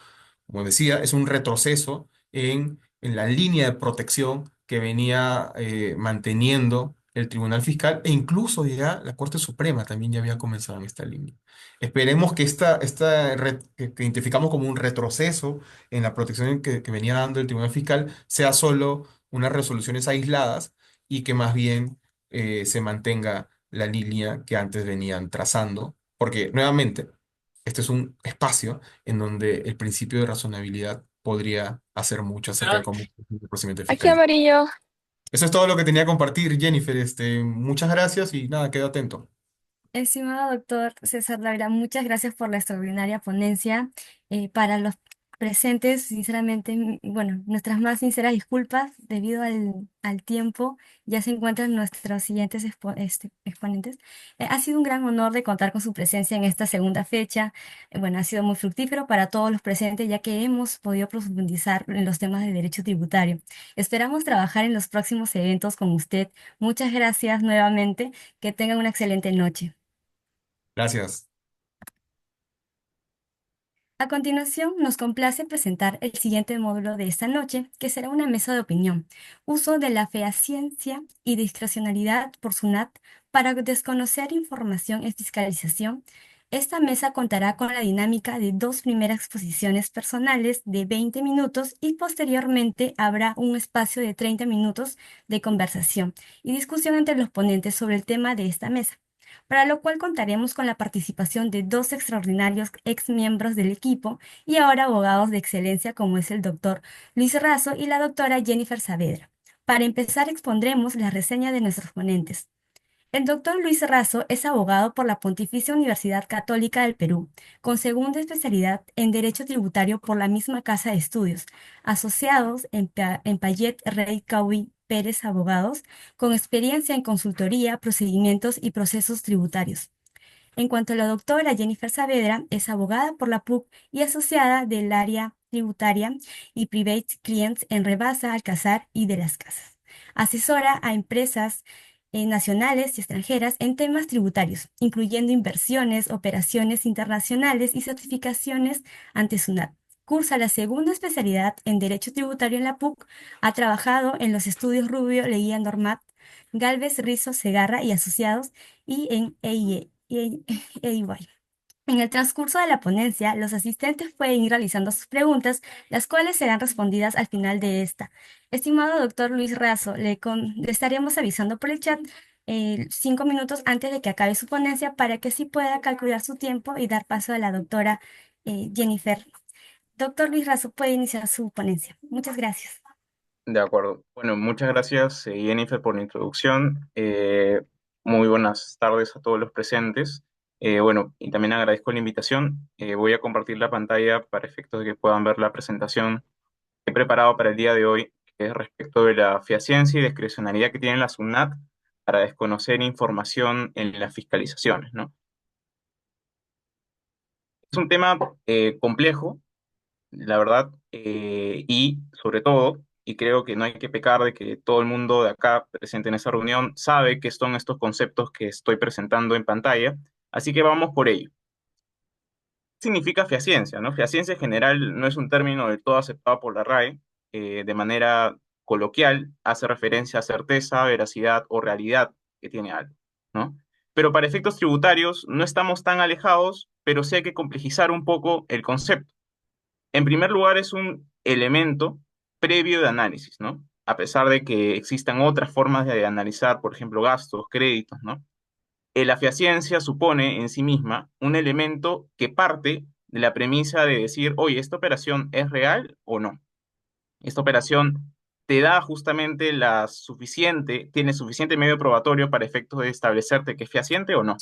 como decía, es un retroceso en la línea de protección que venía manteniendo el Tribunal Fiscal e incluso ya la Corte Suprema también ya había comenzado en esta línea. Esperemos que que identificamos como un retroceso en la protección que venía dando el Tribunal Fiscal sea solo unas resoluciones aisladas y que más bien se mantenga la línea que antes venían trazando, porque nuevamente, este es un espacio en donde el principio de razonabilidad podría hacer mucho acerca de cómo es el procedimiento Aquí fiscal. amarillo. Eso es todo lo que tenía que compartir, Jennifer. Muchas gracias y nada, quedo atento. Estimado doctor César Lavera, muchas gracias por la extraordinaria ponencia. Para los presentes, sinceramente, bueno, nuestras más sinceras disculpas debido al tiempo. Ya se encuentran nuestros siguientes exponentes. Ha sido un gran honor de contar con su presencia en esta segunda fecha. Bueno, ha sido muy fructífero para todos los presentes ya que hemos podido profundizar en los temas de derecho tributario. Esperamos trabajar en los próximos eventos con usted. Muchas gracias nuevamente. Que tengan una excelente noche. Gracias. A continuación, nos complace presentar el siguiente módulo de esta noche, que será una mesa de opinión, uso de la fehaciencia y discrecionalidad por SUNAT para desconocer información en fiscalización. Esta mesa contará con la dinámica de dos primeras exposiciones personales de 20 minutos y posteriormente habrá un espacio de 30 minutos de conversación y discusión entre los ponentes sobre el tema de esta mesa, para lo cual contaremos con la participación de dos extraordinarios ex miembros del equipo y ahora abogados de excelencia como es el doctor Luis Razo y la doctora Jennifer Saavedra. Para empezar, expondremos la reseña de nuestros ponentes. El doctor Luis Razo es abogado por la Pontificia Universidad Católica del Perú, con segunda especialidad en Derecho Tributario por la misma Casa de Estudios, asociados en Payet Rey Cauy Pérez Abogados, con experiencia en consultoría, procedimientos y procesos tributarios. En cuanto a la doctora Jennifer Saavedra, es abogada por la PUC y asociada del área tributaria y private clients en Rebasa, Alcazar y de las Casas. Asesora a empresas nacionales y extranjeras en temas tributarios, incluyendo inversiones, operaciones internacionales y certificaciones ante SUNAT. Cursa la segunda especialidad en Derecho Tributario en la PUC. Ha trabajado en los estudios Rubio, Leguía Normat, Galvez, Rizzo, Segarra y Asociados y en EY. En el transcurso de la ponencia, los asistentes pueden ir realizando sus preguntas, las cuales serán respondidas al final de esta. Estimado doctor Luis Razo, le estaremos avisando por el chat 5 minutos antes de que acabe su ponencia para que así pueda calcular su tiempo y dar paso a la doctora Jennifer. Doctor Luis Razo, puede iniciar su ponencia. Muchas gracias. De acuerdo. Bueno, muchas gracias, Jennifer, por la introducción. Muy buenas tardes a todos los presentes. Bueno, y también agradezco la invitación. Voy a compartir la pantalla para efectos de que puedan ver la presentación que he preparado para el día de hoy, que es respecto de la fehaciencia y discrecionalidad que tiene la SUNAT para desconocer información en las fiscalizaciones, ¿no? Es un tema complejo, la verdad, y sobre todo, y creo que no hay que pecar de que todo el mundo de acá presente en esa reunión sabe qué son estos conceptos que estoy presentando en pantalla, así que vamos por ello. ¿Qué significa fehaciencia, no? Fehaciencia en general no es un término del todo aceptado por la RAE, de manera coloquial hace referencia a certeza, veracidad o realidad que tiene algo, ¿no? Pero para efectos tributarios no estamos tan alejados, pero sí hay que complejizar un poco el concepto. En primer lugar, es un elemento previo de análisis, ¿no? a pesar de que existan otras formas de analizar, por ejemplo, gastos, créditos, ¿no? La fehaciencia supone en sí misma un elemento que parte de la premisa de decir, oye, ¿esta operación es real o no? Esta operación te da justamente tiene suficiente medio probatorio para efectos de establecerte que es fehaciente o no.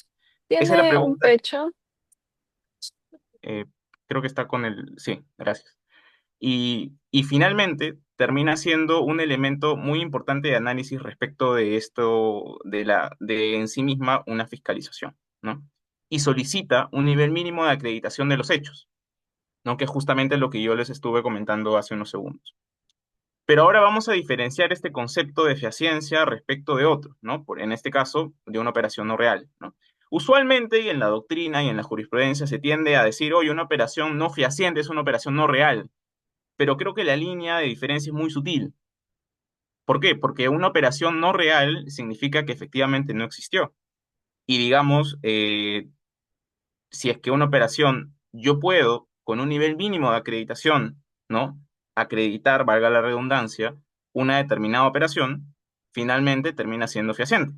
Esa es la Tiene un pregunta. pecho. eh, Creo que está con el... Sí, gracias. Y finalmente termina siendo un elemento muy importante de análisis respecto de esto, de en sí misma una fiscalización, ¿no? Y solicita un nivel mínimo de acreditación de los hechos, ¿no? Que es justamente lo que yo les estuve comentando hace unos segundos. Pero ahora vamos a diferenciar este concepto de fehaciencia respecto de otros, ¿no? En este caso, de una operación no real, ¿no? Usualmente, y en la doctrina y en la jurisprudencia, se tiende a decir, oye, una operación no fehaciente es una operación no real, pero creo que la línea de diferencia es muy sutil. ¿Por qué? Porque una operación no real significa que efectivamente no existió. Y digamos, si es que una operación yo puedo, con un nivel mínimo de acreditación, ¿no? Acreditar, valga la redundancia, una determinada operación, finalmente termina siendo fehaciente.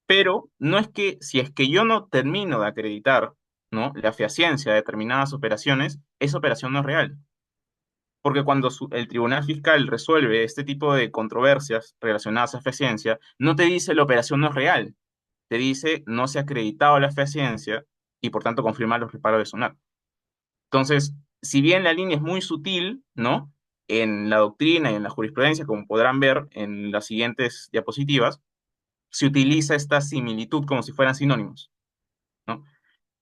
Pero no es que si es que yo no termino de acreditar, ¿no? La fehaciencia de determinadas operaciones, esa operación no es real. Porque cuando el tribunal fiscal resuelve este tipo de controversias relacionadas a fehaciencia, no te dice la operación no es real, te dice no se ha acreditado la fehaciencia y por tanto confirma los reparos de SUNAT. Entonces, si bien la línea es muy sutil, ¿no? En la doctrina y en la jurisprudencia, como podrán ver en las siguientes diapositivas, se utiliza esta similitud como si fueran sinónimos, ¿no?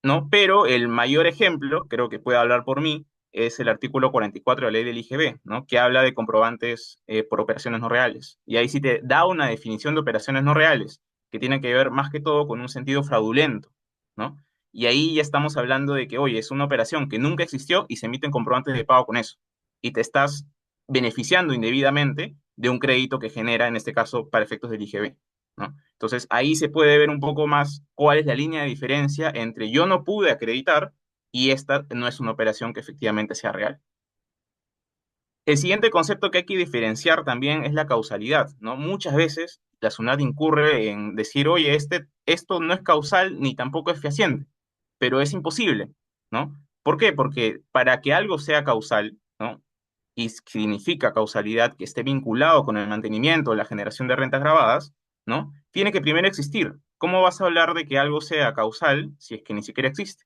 ¿No? Pero el mayor ejemplo, creo que puede hablar por mí, es el artículo 44 de la ley del IGB, ¿no? Que habla de comprobantes por operaciones no reales. Y ahí sí te da una definición de operaciones no reales, que tiene que ver más que todo con un sentido fraudulento, ¿no? Y ahí ya estamos hablando de que, oye, es una operación que nunca existió y se emiten comprobantes de pago con eso. Y te estás beneficiando indebidamente de un crédito que genera, en este caso, para efectos del IGB, ¿no? Entonces ahí se puede ver un poco más cuál es la línea de diferencia entre yo no pude acreditar y esta no es una operación que efectivamente sea real. El siguiente concepto que hay que diferenciar también es la causalidad, ¿no? Muchas veces la SUNAT incurre en decir, oye, esto no es causal ni tampoco es fehaciente, pero es imposible, ¿no? ¿Por qué? Porque para que algo sea causal, ¿no? Y significa causalidad que esté vinculado con el mantenimiento o la generación de rentas grabadas, ¿no? Tiene que primero existir. ¿Cómo vas a hablar de que algo sea causal si es que ni siquiera existe?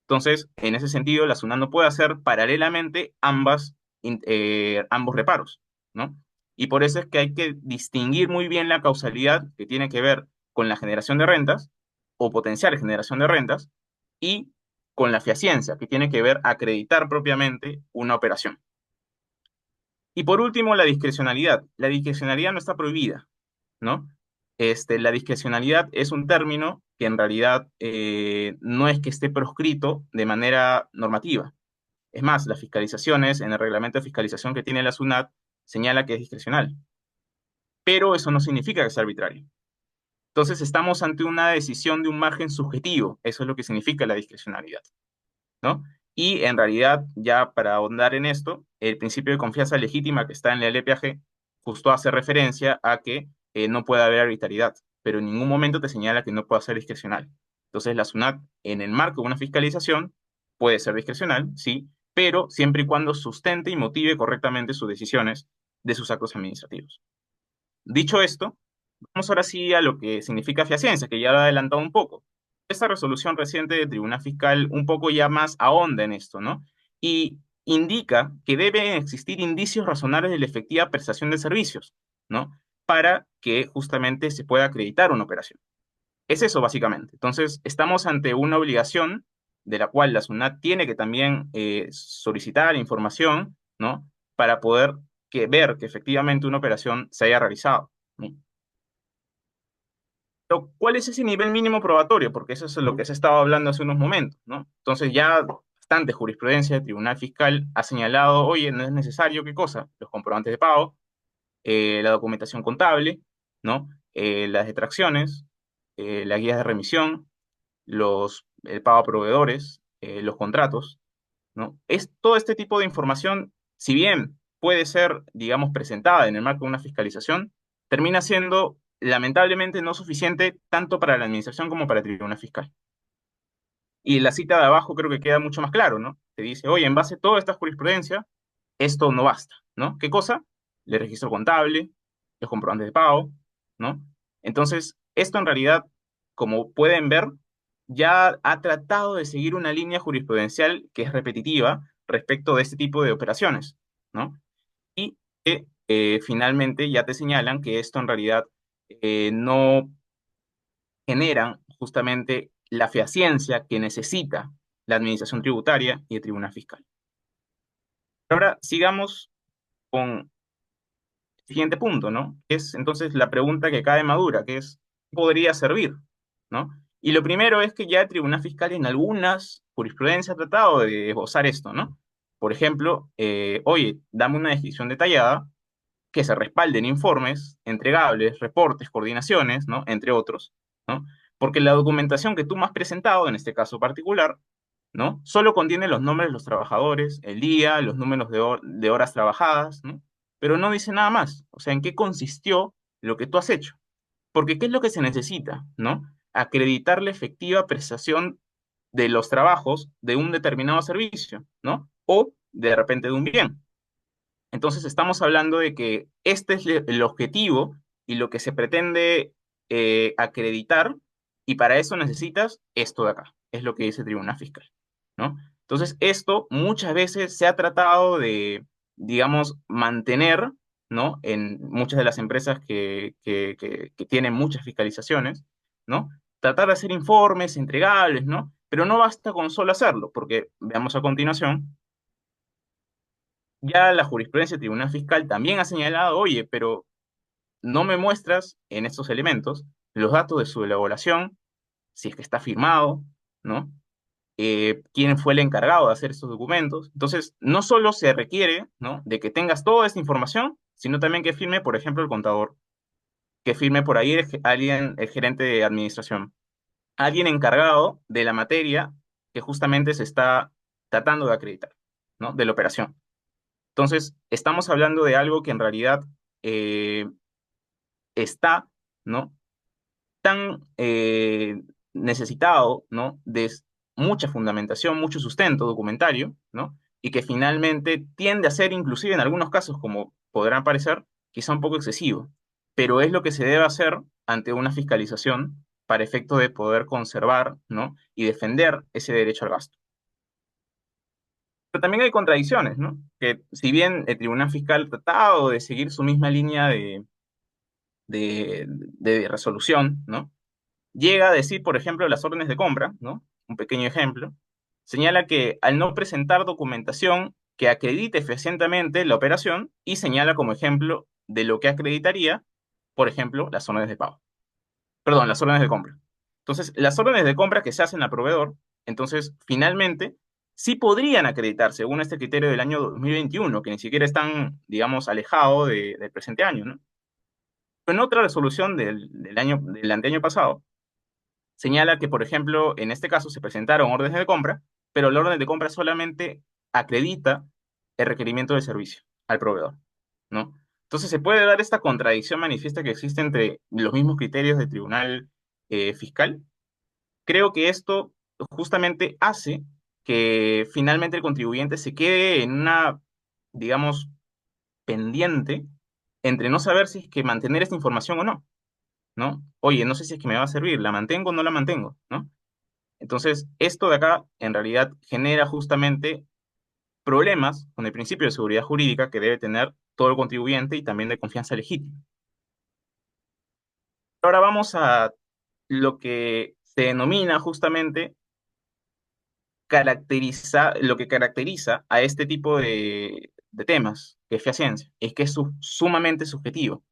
Entonces, en ese sentido, la SUNAT no puede hacer paralelamente ambos reparos, ¿no? Y por eso es que hay que distinguir muy bien la causalidad que tiene que ver con la generación de rentas o potencial generación de rentas y con la fehaciencia, que tiene que ver acreditar propiamente una operación. Y por último, la discrecionalidad. La discrecionalidad no está prohibida, ¿no? La discrecionalidad es un término que en realidad no es que esté proscrito de manera normativa. Es más, las fiscalizaciones, en el reglamento de fiscalización que tiene la SUNAT, señala que es discrecional. Pero eso no significa que sea arbitrario. Entonces estamos ante una decisión de un margen subjetivo. Eso es lo que significa la discrecionalidad, ¿no? Y en realidad, ya para ahondar en esto, el principio de confianza legítima que está en la LPAG justo hace referencia a que no puede haber arbitrariedad, pero en ningún momento te señala que no pueda ser discrecional. Entonces, la SUNAT, en el marco de una fiscalización, puede ser discrecional, sí, pero siempre y cuando sustente y motive correctamente sus decisiones de sus actos administrativos. Dicho esto, vamos ahora sí a lo que significa fehaciencia, que ya lo he adelantado un poco. Esta resolución reciente del Tribunal Fiscal un poco ya más ahonda en esto, ¿no? Y indica que deben existir indicios razonables de la efectiva prestación de servicios, ¿no? Para que justamente se pueda acreditar una operación. Es eso básicamente. Entonces, estamos ante una obligación de la cual la SUNAT tiene que también solicitar información, ¿no? Para poder ver que efectivamente una operación se haya realizado, ¿no? Pero, ¿cuál es ese nivel mínimo probatorio? Porque eso es lo que se estaba hablando hace unos momentos, ¿no? Entonces ya bastante jurisprudencia del Tribunal Fiscal ha señalado, oye, no es necesario, ¿qué cosa? Los comprobantes de pago, la documentación contable, ¿no? Las detracciones, las guías de remisión, el pago a proveedores, los contratos, ¿no? Es todo este tipo de información, si bien puede ser, digamos, presentada en el marco de una fiscalización, termina siendo lamentablemente no suficiente tanto para la administración como para el tribunal fiscal. Y la cita de abajo creo que queda mucho más claro, ¿no? Te dice, oye, en base a toda esta jurisprudencia, esto no basta, ¿no? ¿Qué cosa? El registro contable, los comprobantes de pago, ¿no? Entonces, esto en realidad, como pueden ver, ya ha tratado de seguir una línea jurisprudencial que es repetitiva respecto de este tipo de operaciones, ¿no? Y que finalmente ya te señalan que esto en realidad no generan justamente la fehaciencia que necesita la administración tributaria y el tribunal fiscal. Ahora sigamos con el siguiente punto, ¿no? Es entonces la pregunta que cae madura, que es, ¿qué podría servir? ¿No? Y lo primero es que ya el tribunal fiscal en algunas jurisprudencias ha tratado de esbozar esto, ¿no? Por ejemplo, oye, dame una descripción detallada que se respalden informes, entregables, reportes, coordinaciones, ¿no? Entre otros, ¿no? Porque la documentación que tú me has presentado, en este caso particular, ¿no? Solo contiene los nombres de los trabajadores, el día, los números de horas trabajadas, ¿no? Pero no dice nada más. O sea, ¿en qué consistió lo que tú has hecho? Porque ¿qué es lo que se necesita, ¿no? Acreditar la efectiva prestación de los trabajos de un determinado servicio, ¿no? O de repente de un bien. Entonces estamos hablando de que este es el objetivo y lo que se pretende acreditar, y para eso necesitas esto de acá, es lo que dice el Tribunal Fiscal, ¿no? Entonces esto muchas veces se ha tratado de, digamos, mantener, ¿no? En muchas de las empresas que tienen muchas fiscalizaciones, ¿no? Tratar de hacer informes entregables, ¿no? Pero no basta con solo hacerlo, porque veamos a continuación ya la jurisprudencia del Tribunal Fiscal también ha señalado, oye, pero no me muestras en estos elementos los datos de su elaboración, si es que está firmado, ¿no? Quién fue el encargado de hacer estos documentos. Entonces, no solo se requiere, ¿no? De que tengas toda esta información, sino también que firme, por ejemplo, el contador, que firme por ahí alguien, el gerente de administración, alguien encargado de la materia que justamente se está tratando de acreditar, ¿no? De la operación. Entonces, estamos hablando de algo que en realidad eh, está, ¿no? Tan necesitado, ¿no? De mucha fundamentación, mucho sustento documentario, ¿no? Y que finalmente tiende a ser, inclusive en algunos casos, como podrán parecer, quizá un poco excesivo, pero es lo que se debe hacer ante una fiscalización para efecto de poder conservar, ¿no? Y defender ese derecho al gasto. Pero también hay contradicciones, ¿no? Que si bien el Tribunal Fiscal ha tratado de seguir su misma línea de resolución, ¿no? Llega a decir, por ejemplo, las órdenes de compra, ¿no? Un pequeño ejemplo. Señala que al no presentar documentación que acredite fehacientemente la operación y señala como ejemplo de lo que acreditaría, por ejemplo, las órdenes de pago. Perdón, las órdenes de compra. Entonces, las órdenes de compra que se hacen al proveedor, entonces, finalmente, sí podrían acreditar según este criterio del año 2021, que ni siquiera están, digamos, alejado del presente año, ¿no? En otra resolución del anteaño pasado, señala que, por ejemplo, en este caso se presentaron órdenes de compra, pero la orden de compra solamente acredita el requerimiento del servicio al proveedor, ¿no? Entonces se puede dar esta contradicción manifiesta que existe entre los mismos criterios del tribunal fiscal. Creo que esto justamente hace que finalmente el contribuyente se quede en una, digamos, pendiente entre no saber si es que mantener esta información o no, ¿no? Oye, no sé si es que me va a servir, ¿la mantengo o no la mantengo, ¿no? Entonces, esto de acá en realidad genera justamente problemas con el principio de seguridad jurídica que debe tener todo el contribuyente y también de confianza legítima. Ahora vamos a lo que se denomina justamente lo que caracteriza a este tipo de temas, que es fehaciencia, es que es sumamente subjetivo.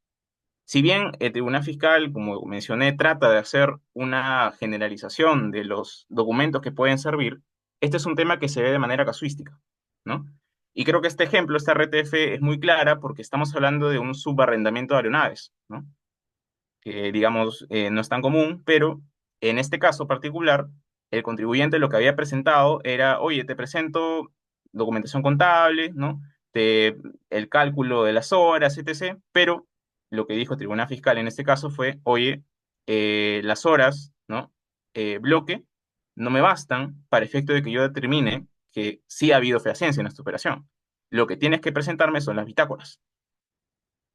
Si bien el Tribunal Fiscal, como mencioné, trata de hacer una generalización de los documentos que pueden servir, este es un tema que se ve de manera casuística, ¿no? Y creo que este ejemplo, esta RTF, es muy clara porque estamos hablando de un subarrendamiento de aeronaves, ¿no? Que, digamos, no es tan común, pero en este caso particular, el contribuyente lo que había presentado era, oye, te presento documentación contable, ¿no? este, el cálculo de las horas, etc. Pero lo que dijo el Tribunal Fiscal en este caso fue, oye, las horas, ¿no? Bloque, no me bastan para efecto de que yo determine que sí ha habido fehaciencia en esta operación. Lo que tienes que presentarme son las bitácoras.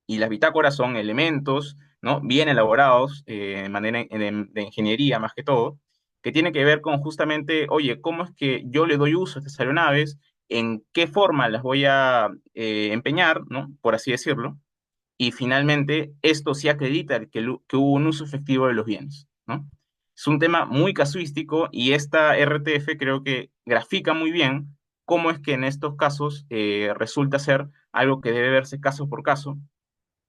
Y las bitácoras son elementos, ¿no? Bien elaborados, de manera de ingeniería más que todo, que tiene que ver con justamente, oye, ¿cómo es que yo le doy uso a estas aeronaves? ¿En qué forma las voy a empeñar, ¿no? Por así decirlo. Y finalmente, esto sí acredita que hubo un uso efectivo de los bienes, ¿no? Es un tema muy casuístico y esta RTF creo que grafica muy bien cómo es que en estos casos resulta ser algo que debe verse caso por caso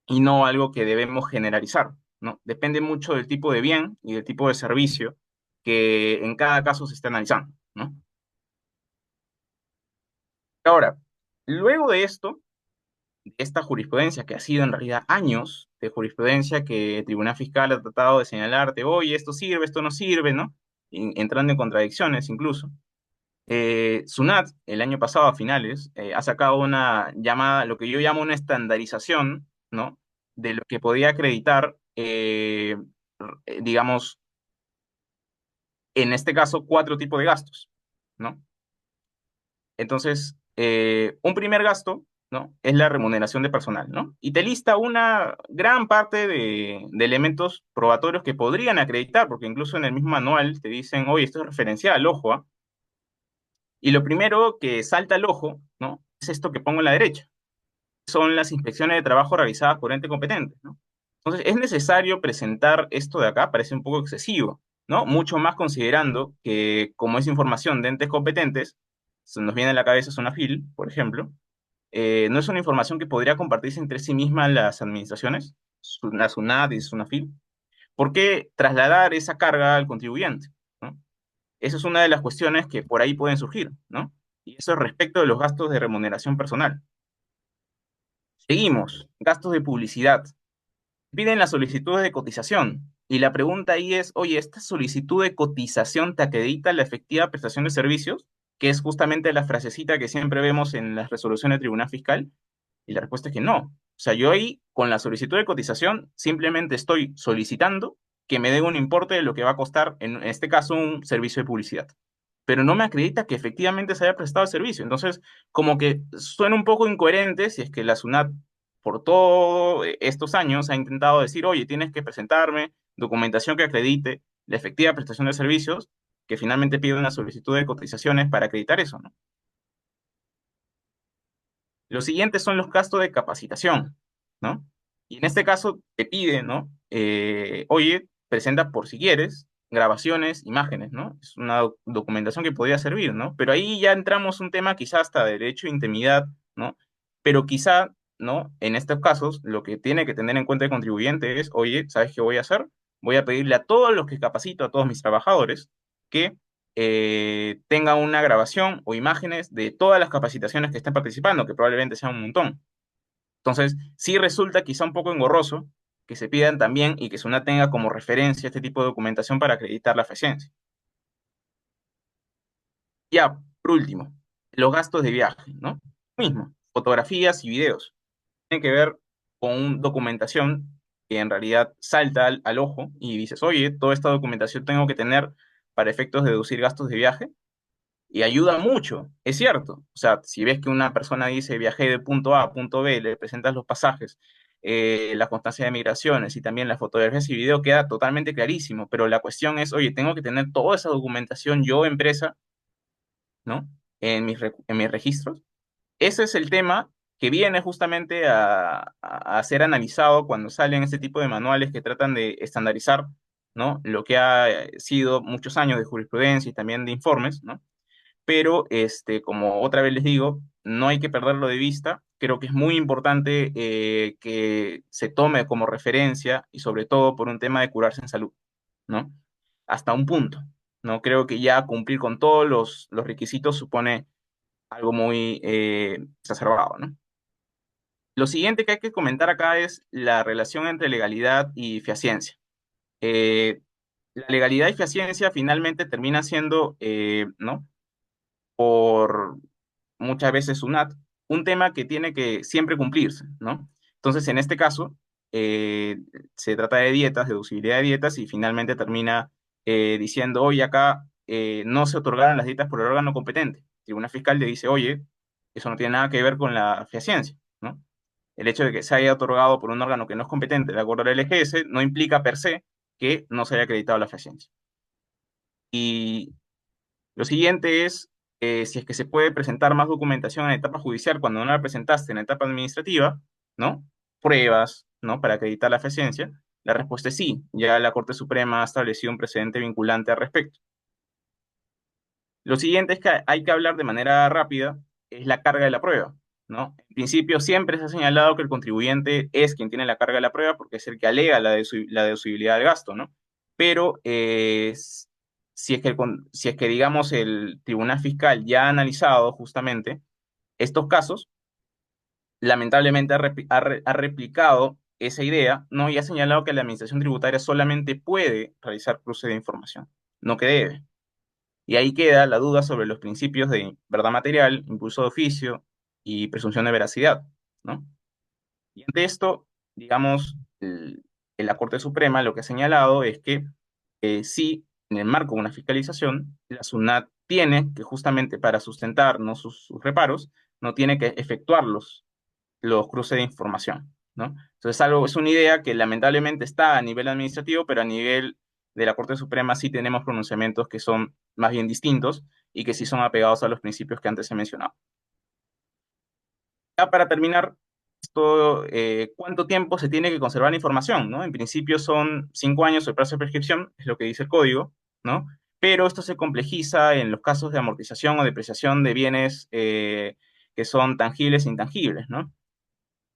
y no algo que debemos generalizar, ¿no? Depende mucho del tipo de bien y del tipo de servicio que en cada caso se está analizando, ¿no? Ahora, luego de esto, de esta jurisprudencia que ha sido en realidad años de jurisprudencia que el Tribunal Fiscal ha tratado de señalarte, oye, esto sirve, esto no sirve, ¿no? Entrando en contradicciones incluso. SUNAT, el año pasado a finales, ha sacado una llamada, lo que yo llamo una estandarización, ¿no? De lo que podía acreditar, digamos, en este caso, cuatro tipos de gastos, ¿no? Entonces, un primer gasto, ¿no? Es la remuneración de personal, ¿no? Y te lista una gran parte de elementos probatorios que podrían acreditar, porque incluso en el mismo manual te dicen, oye, esto es referencial, ojo, ¿ah? Y lo primero que salta al ojo, ¿no? Es esto que pongo en la derecha. Son las inspecciones de trabajo realizadas por ente competente, ¿no? Entonces, es necesario presentar esto de acá, parece un poco excesivo, ¿no? Mucho más considerando que como es información de entes competentes, se nos viene a la cabeza Sonafil, por ejemplo, no es una información que podría compartirse entre sí mismas las administraciones, la SUNAT y Sonafil. ¿Por qué trasladar esa carga al contribuyente? ¿No? Esa es una de las cuestiones que por ahí pueden surgir, ¿no? Y eso es respecto de los gastos de remuneración personal. Seguimos, gastos de publicidad. Piden las solicitudes de cotización. Y la pregunta ahí es, oye, ¿esta solicitud de cotización te acredita la efectiva prestación de servicios? Que es justamente la frasecita que siempre vemos en las resoluciones del Tribunal Fiscal. Y la respuesta es que no. O sea, yo ahí, con la solicitud de cotización, simplemente estoy solicitando que me den un importe de lo que va a costar, en este caso, un servicio de publicidad. Pero no me acredita que efectivamente se haya prestado el servicio. Entonces, como que suena un poco incoherente si es que la SUNAT por todos estos años ha intentado decir, oye, tienes que presentarme documentación que acredite la efectiva prestación de servicios, que finalmente pide una solicitud de cotizaciones para acreditar eso, ¿no? Los siguientes son los gastos de capacitación, ¿no? Y en este caso te pide, ¿no? Oye, presenta por si quieres grabaciones, imágenes, ¿no? Es una documentación que podría servir, ¿no? Pero ahí ya entramos un tema quizá hasta de derecho de intimidad, ¿no? Pero quizá, ¿no? En estos casos, lo que tiene que tener en cuenta el contribuyente es, oye, ¿sabes qué voy a hacer? Voy a pedirle a todos los que capacito, a todos mis trabajadores, que tenga una grabación o imágenes de todas las capacitaciones que estén participando, que probablemente sea un montón. Entonces, sí resulta quizá un poco engorroso que se pidan también y que SUNAT tenga como referencia este tipo de documentación para acreditar la eficiencia. Ya, por último, los gastos de viaje, ¿no? Mismo, fotografías y videos. Tienen que ver con documentación que en realidad salta al ojo y dices, oye, toda esta documentación tengo que tener para efectos de deducir gastos de viaje y ayuda mucho, es cierto. O sea, si ves que una persona dice viajé de punto A a punto B, le presentas los pasajes, la constancia de migraciones y también las fotografías y video, queda totalmente clarísimo. Pero la cuestión es, oye, tengo que tener toda esa documentación yo, empresa, ¿no? En mis registros. Ese es el tema que viene justamente a ser analizado cuando salen este tipo de manuales que tratan de estandarizar, ¿no? Lo que ha sido muchos años de jurisprudencia y también de informes, ¿no? Pero como otra vez les digo, no hay que perderlo de vista. Creo que es muy importante que se tome como referencia y sobre todo por un tema de curarse en salud, ¿no? Hasta un punto, ¿no? Creo que ya cumplir con todos los requisitos supone algo muy exacerbado, ¿no? Lo siguiente que hay que comentar acá es la relación entre legalidad y fehaciencia. Eh, la legalidad y fehaciencia finalmente termina siendo, ¿no? Por muchas veces SUNAT, un tema que tiene que siempre cumplirse, ¿no? Entonces, en este caso, eh, se trata de dietas, deducibilidad de dietas, y finalmente termina diciendo, oye, acá no se otorgaron las dietas por el órgano competente. El Tribunal Fiscal le dice, oye, eso no tiene nada que ver con la fehaciencia, ¿no? El hecho de que se haya otorgado por un órgano que no es competente, de acuerdo al LGS, no implica per se que no se haya acreditado la fehaciencia. Y lo siguiente es, si es que se puede presentar más documentación en la etapa judicial cuando no la presentaste en la etapa administrativa, ¿no? Pruebas, ¿no? Para acreditar la fehaciencia. La respuesta es sí. Ya la Corte Suprema ha establecido un precedente vinculante al respecto. Lo siguiente es que hay que hablar de manera rápida, es la carga de la prueba, ¿no? En principio siempre se ha señalado que el contribuyente es quien tiene la carga de la prueba porque es el que alega la deducibilidad del gasto, ¿no? Pero si es que, si es que, digamos, el Tribunal Fiscal ya ha analizado justamente estos casos, lamentablemente ha replicado esa idea, ¿no? Y ha señalado que la Administración Tributaria solamente puede realizar cruce de información, no que debe. Y ahí queda la duda sobre los principios de verdad material, impulso de oficio y presunción de veracidad, ¿no? Y ante esto, digamos, la Corte Suprema lo que ha señalado es que sí, en el marco de una fiscalización, la SUNAT tiene que justamente para sustentar, ¿no? sus reparos, no tiene que efectuar los cruces de información, ¿no? Entonces, es una idea que lamentablemente está a nivel administrativo, pero a nivel de la Corte Suprema sí tenemos pronunciamientos que son más bien distintos y que sí son apegados a los principios que antes he mencionado. Ya para terminar, ¿cuánto tiempo se tiene que conservar la información, ¿no? En principio son 5 años el plazo de prescripción, es lo que dice el código, ¿no? Pero esto se complejiza en los casos de amortización o depreciación de bienes que son tangibles e intangibles, ¿no?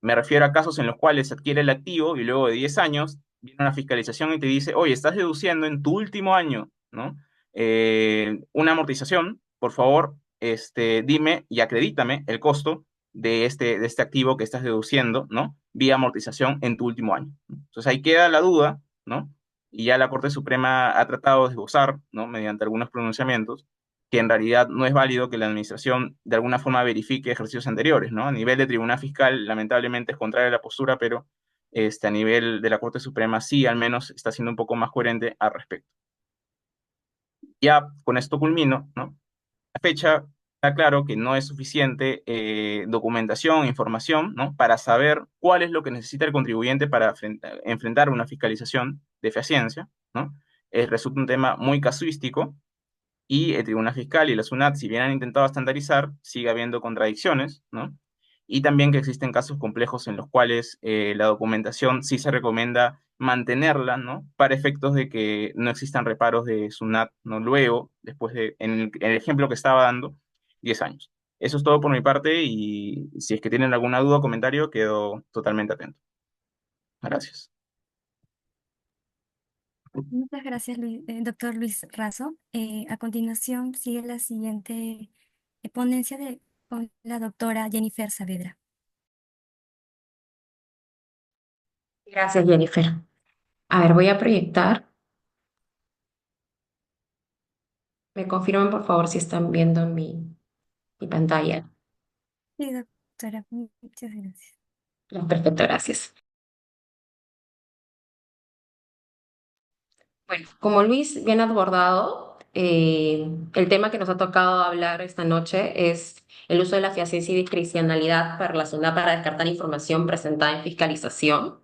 Me refiero a casos en los cuales se adquiere el activo y luego de 10 años viene una fiscalización y te dice, oye, estás deduciendo en tu último año, ¿no? Una amortización, por favor, dime y acredítame el costo de este activo que estás deduciendo, ¿no? Vía amortización en tu último año. Entonces ahí queda la duda, ¿no? Y ya la Corte Suprema ha tratado de esbozar, ¿no? Mediante algunos pronunciamientos, que en realidad no es válido que la administración de alguna forma verifique ejercicios anteriores, ¿no? A nivel de Tribunal Fiscal, lamentablemente es contraria a la postura, pero a nivel de la Corte Suprema sí, al menos está siendo un poco más coherente al respecto. Ya con esto culmino, ¿no? La fecha está claro que no es suficiente documentación, información, ¿no? Para saber cuál es lo que necesita el contribuyente para enfrentar una fiscalización de fehaciencia, ¿no? Resulta un tema muy casuístico y el Tribunal Fiscal y la SUNAT, si bien han intentado estandarizar, sigue habiendo contradicciones, ¿no? Y también que existen casos complejos en los cuales la documentación sí se recomienda mantenerla, ¿no? Para efectos de que no existan reparos de SUNAT, ¿no? Luego, después de, en el ejemplo que estaba dando, 10 años. Eso es todo por mi parte y si es que tienen alguna duda o comentario, quedo totalmente atento. Gracias. Muchas gracias, doctor Luis Razo. A continuación sigue la siguiente ponencia con la doctora Jennifer Saavedra. Gracias, Jennifer. A ver, voy a proyectar. Me confirman, por favor, si están viendo mi pantalla. Sí, doctora, muchas gracias. Ya, perfecto, gracias. Bueno, como Luis bien ha abordado, el tema que nos ha tocado hablar esta noche es el uso de la fehaciencia y discrecionalidad para relacionar para descartar información presentada en fiscalización.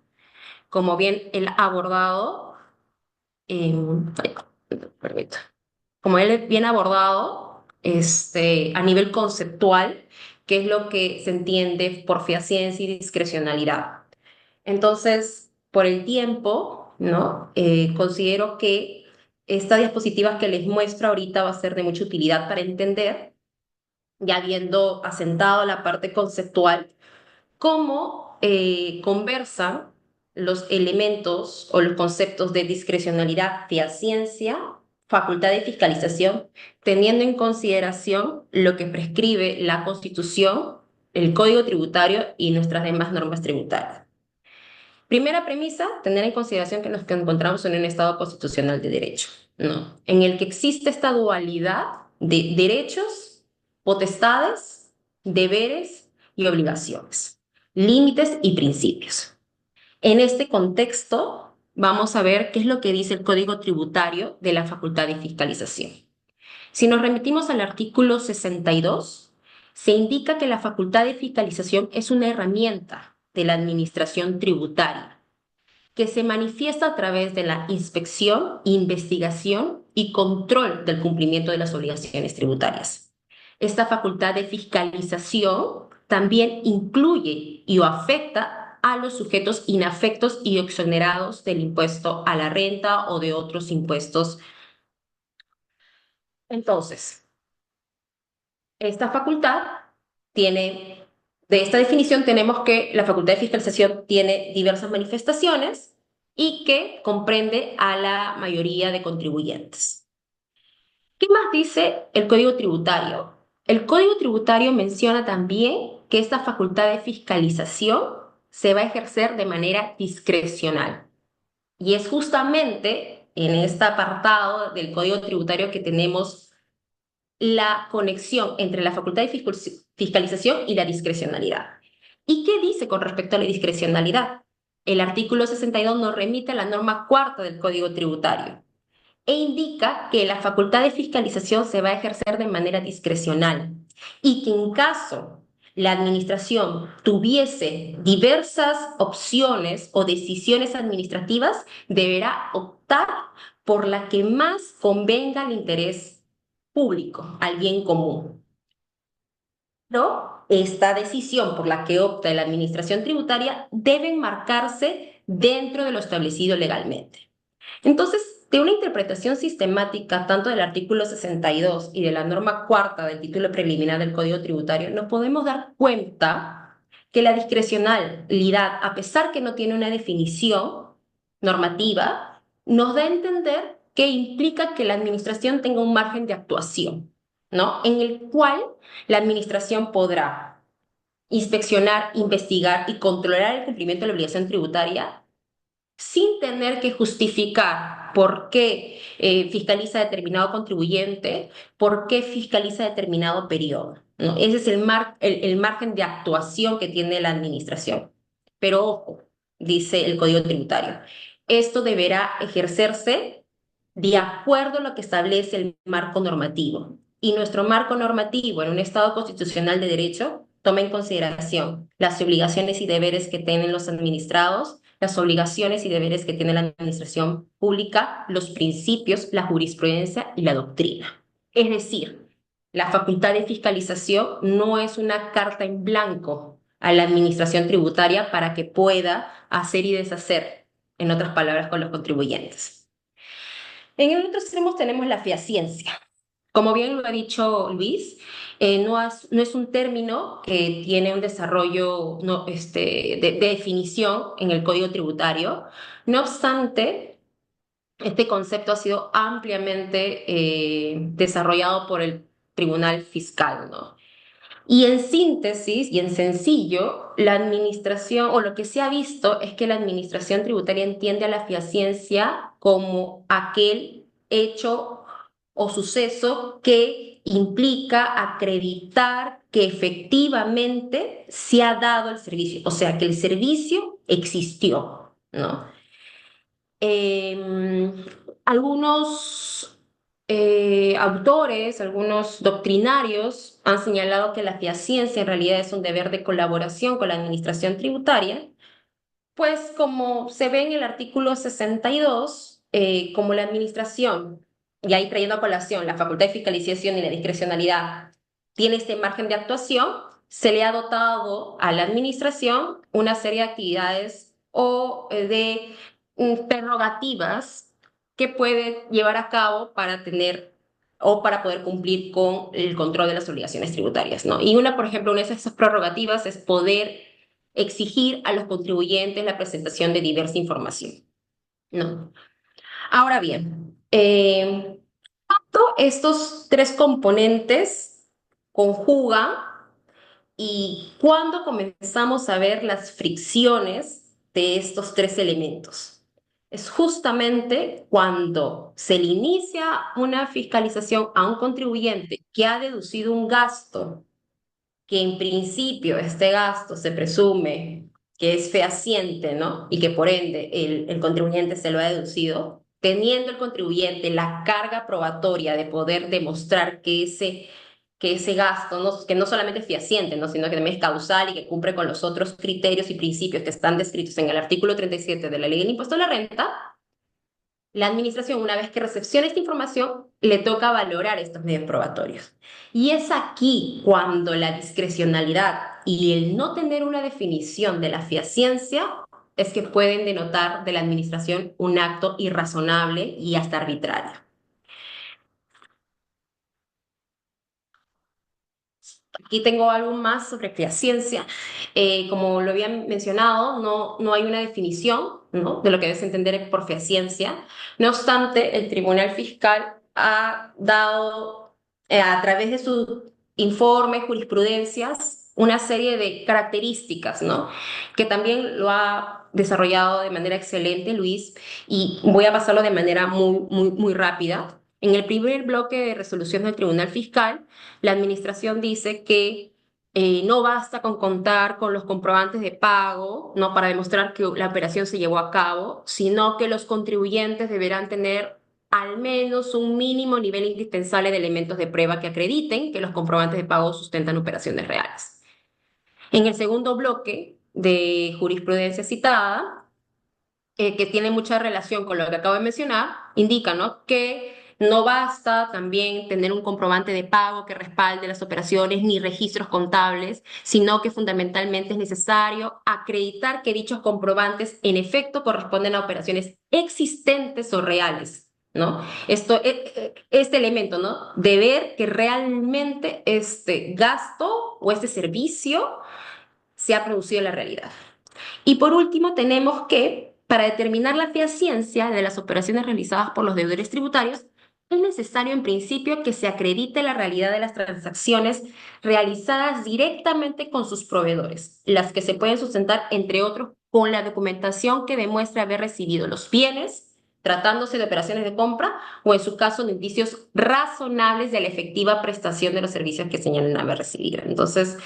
Como bien él ha abordado, ay, perfecto. Como él bien ha abordado, a nivel conceptual, qué es lo que se entiende por fehaciencia y discrecionalidad. Entonces, por el tiempo, ¿no? Considero que esta diapositiva que les muestro ahorita va a ser de mucha utilidad para entender, ya habiendo asentado la parte conceptual, cómo conversan los elementos o los conceptos de discrecionalidad, fehaciencia, facultad de fiscalización, teniendo en consideración lo que prescribe la Constitución, el Código Tributario y nuestras demás normas tributarias. Primera premisa, tener en consideración que nos encontramos en un Estado constitucional de derecho, ¿no? En el que existe esta dualidad de derechos, potestades, deberes y obligaciones, límites y principios. En este contexto, vamos a ver qué es lo que dice el Código Tributario de la Facultad de Fiscalización. Si nos remitimos al artículo 62, se indica que la facultad de fiscalización es una herramienta de la administración tributaria que se manifiesta a través de la inspección, investigación y control del cumplimiento de las obligaciones tributarias. Esta facultad de fiscalización también incluye y o afecta a los sujetos inafectos y exonerados del impuesto a la renta o de otros impuestos. Entonces, esta facultad tiene, de esta definición tenemos que la facultad de fiscalización tiene diversas manifestaciones y que comprende a la mayoría de contribuyentes. ¿Qué más dice el Código Tributario? El Código Tributario menciona también que esta facultad de fiscalización se va a ejercer de manera discrecional. Y es justamente en este apartado del Código Tributario que tenemos la conexión entre la facultad de fiscalización y la discrecionalidad. ¿Y qué dice con respecto a la discrecionalidad? El artículo 62 nos remite a la norma cuarta del Código Tributario e indica que la facultad de fiscalización se va a ejercer de manera discrecional y que en caso la administración tuviese diversas opciones o decisiones administrativas, deberá optar por la que más convenga al interés público, al bien común. Pero esta decisión por la que opta la administración tributaria debe enmarcarse dentro de lo establecido legalmente. Entonces, de una interpretación sistemática tanto del artículo 62 y de la norma cuarta del título preliminar del Código Tributario, nos podemos dar cuenta que la discrecionalidad, a pesar que no tiene una definición normativa, nos da a entender que implica que la administración tenga un margen de actuación, ¿no? En el cual la administración podrá inspeccionar, investigar y controlar el cumplimiento de la obligación tributaria sin tener que justificar por qué fiscaliza determinado contribuyente, por qué fiscaliza determinado periodo, ¿no? Ese es el margen de actuación que tiene la administración. Pero ojo, dice el Código Tributario, esto deberá ejercerse de acuerdo a lo que establece el marco normativo. Y nuestro marco normativo en un Estado constitucional de derecho toma en consideración las obligaciones y deberes que tienen los administrados, las obligaciones y deberes que tiene la administración pública, los principios, la jurisprudencia y la doctrina. Es decir, la facultad de fiscalización no es una carta en blanco a la administración tributaria para que pueda hacer y deshacer, en otras palabras, con los contribuyentes. En el otro extremo tenemos la fehaciencia. Como bien lo ha dicho Luis, no es un término que tiene un desarrollo no, de definición en el Código Tributario. No obstante, este concepto ha sido ampliamente desarrollado por el Tribunal Fiscal, ¿no? Y en síntesis y en sencillo, la administración, o lo que se ha visto es que la administración tributaria entiende a la fehaciencia como aquel hecho o suceso que implica acreditar que efectivamente se ha dado el servicio, o sea, que el servicio existió, ¿no? Eh, algunos autores, algunos doctrinarios han señalado que la fehaciencia en realidad es un deber de colaboración con la administración tributaria, pues como se ve en el artículo 62, como la administración, y ahí trayendo a colación la facultad de fiscalización y la discrecionalidad, tiene este margen de actuación, se le ha dotado a la administración una serie de actividades o de prerrogativas que puede llevar a cabo para tener o para poder cumplir con el control de las obligaciones tributarias, ¿no? Y una, por ejemplo, una de esas prerrogativas es poder exigir a los contribuyentes la presentación de diversa información, ¿no? Ahora bien, estos tres componentes conjugan y cuándo comenzamos a ver las fricciones de estos tres elementos. Es justamente cuando se le inicia una fiscalización a un contribuyente que ha deducido un gasto que en principio este gasto se presume que es fehaciente, ¿no? Y que por ende el contribuyente se lo ha deducido, teniendo el contribuyente la carga probatoria de poder demostrar que ese gasto, ¿no? Que no solamente es fehaciente, ¿no? Sino que también es causal y que cumple con los otros criterios y principios que están descritos en el artículo 37 de la Ley del Impuesto a la Renta, la administración, una vez que recepciona esta información, le toca valorar estos medios probatorios. Y es aquí cuando la discrecionalidad y el no tener una definición de la fiaciencia es que pueden denotar de la administración un acto irrazonable y hasta arbitrario. Aquí tengo algo más sobre fiaciencia. Como lo había mencionado, no hay una definición, ¿no?, de lo que debes entender por fiaciencia. No obstante, el Tribunal Fiscal ha dado, a través de sus informes, jurisprudencias, una serie de características, ¿no?, que también lo ha desarrollado de manera excelente, Luis, y voy a pasarlo de manera muy rápida. En el primer bloque de resolución del Tribunal Fiscal, la administración dice que no basta con contar con los comprobantes de pago, ¿no?, para demostrar que la operación se llevó a cabo, sino que los contribuyentes deberán tener al menos un mínimo nivel indispensable de elementos de prueba que acrediten que los comprobantes de pago sustentan operaciones reales. En el segundo bloque de jurisprudencia citada, que tiene mucha relación con lo que acabo de mencionar, indica, ¿no?, que no basta también tener un comprobante de pago que respalde las operaciones ni registros contables, sino que fundamentalmente es necesario acreditar que dichos comprobantes en efecto corresponden a operaciones existentes o reales, ¿no? Este elemento, ¿no?, de ver que realmente este gasto o este servicio se ha producido en la realidad. Y por último, tenemos que, para determinar la fehaciencia de las operaciones realizadas por los deudores tributarios, es necesario en principio que se acredite la realidad de las transacciones realizadas directamente con sus proveedores, las que se pueden sustentar, entre otros, con la documentación que demuestre haber recibido los bienes, tratándose de operaciones de compra, o en su caso, de indicios razonables de la efectiva prestación de los servicios que señalen haber recibido. Entonces,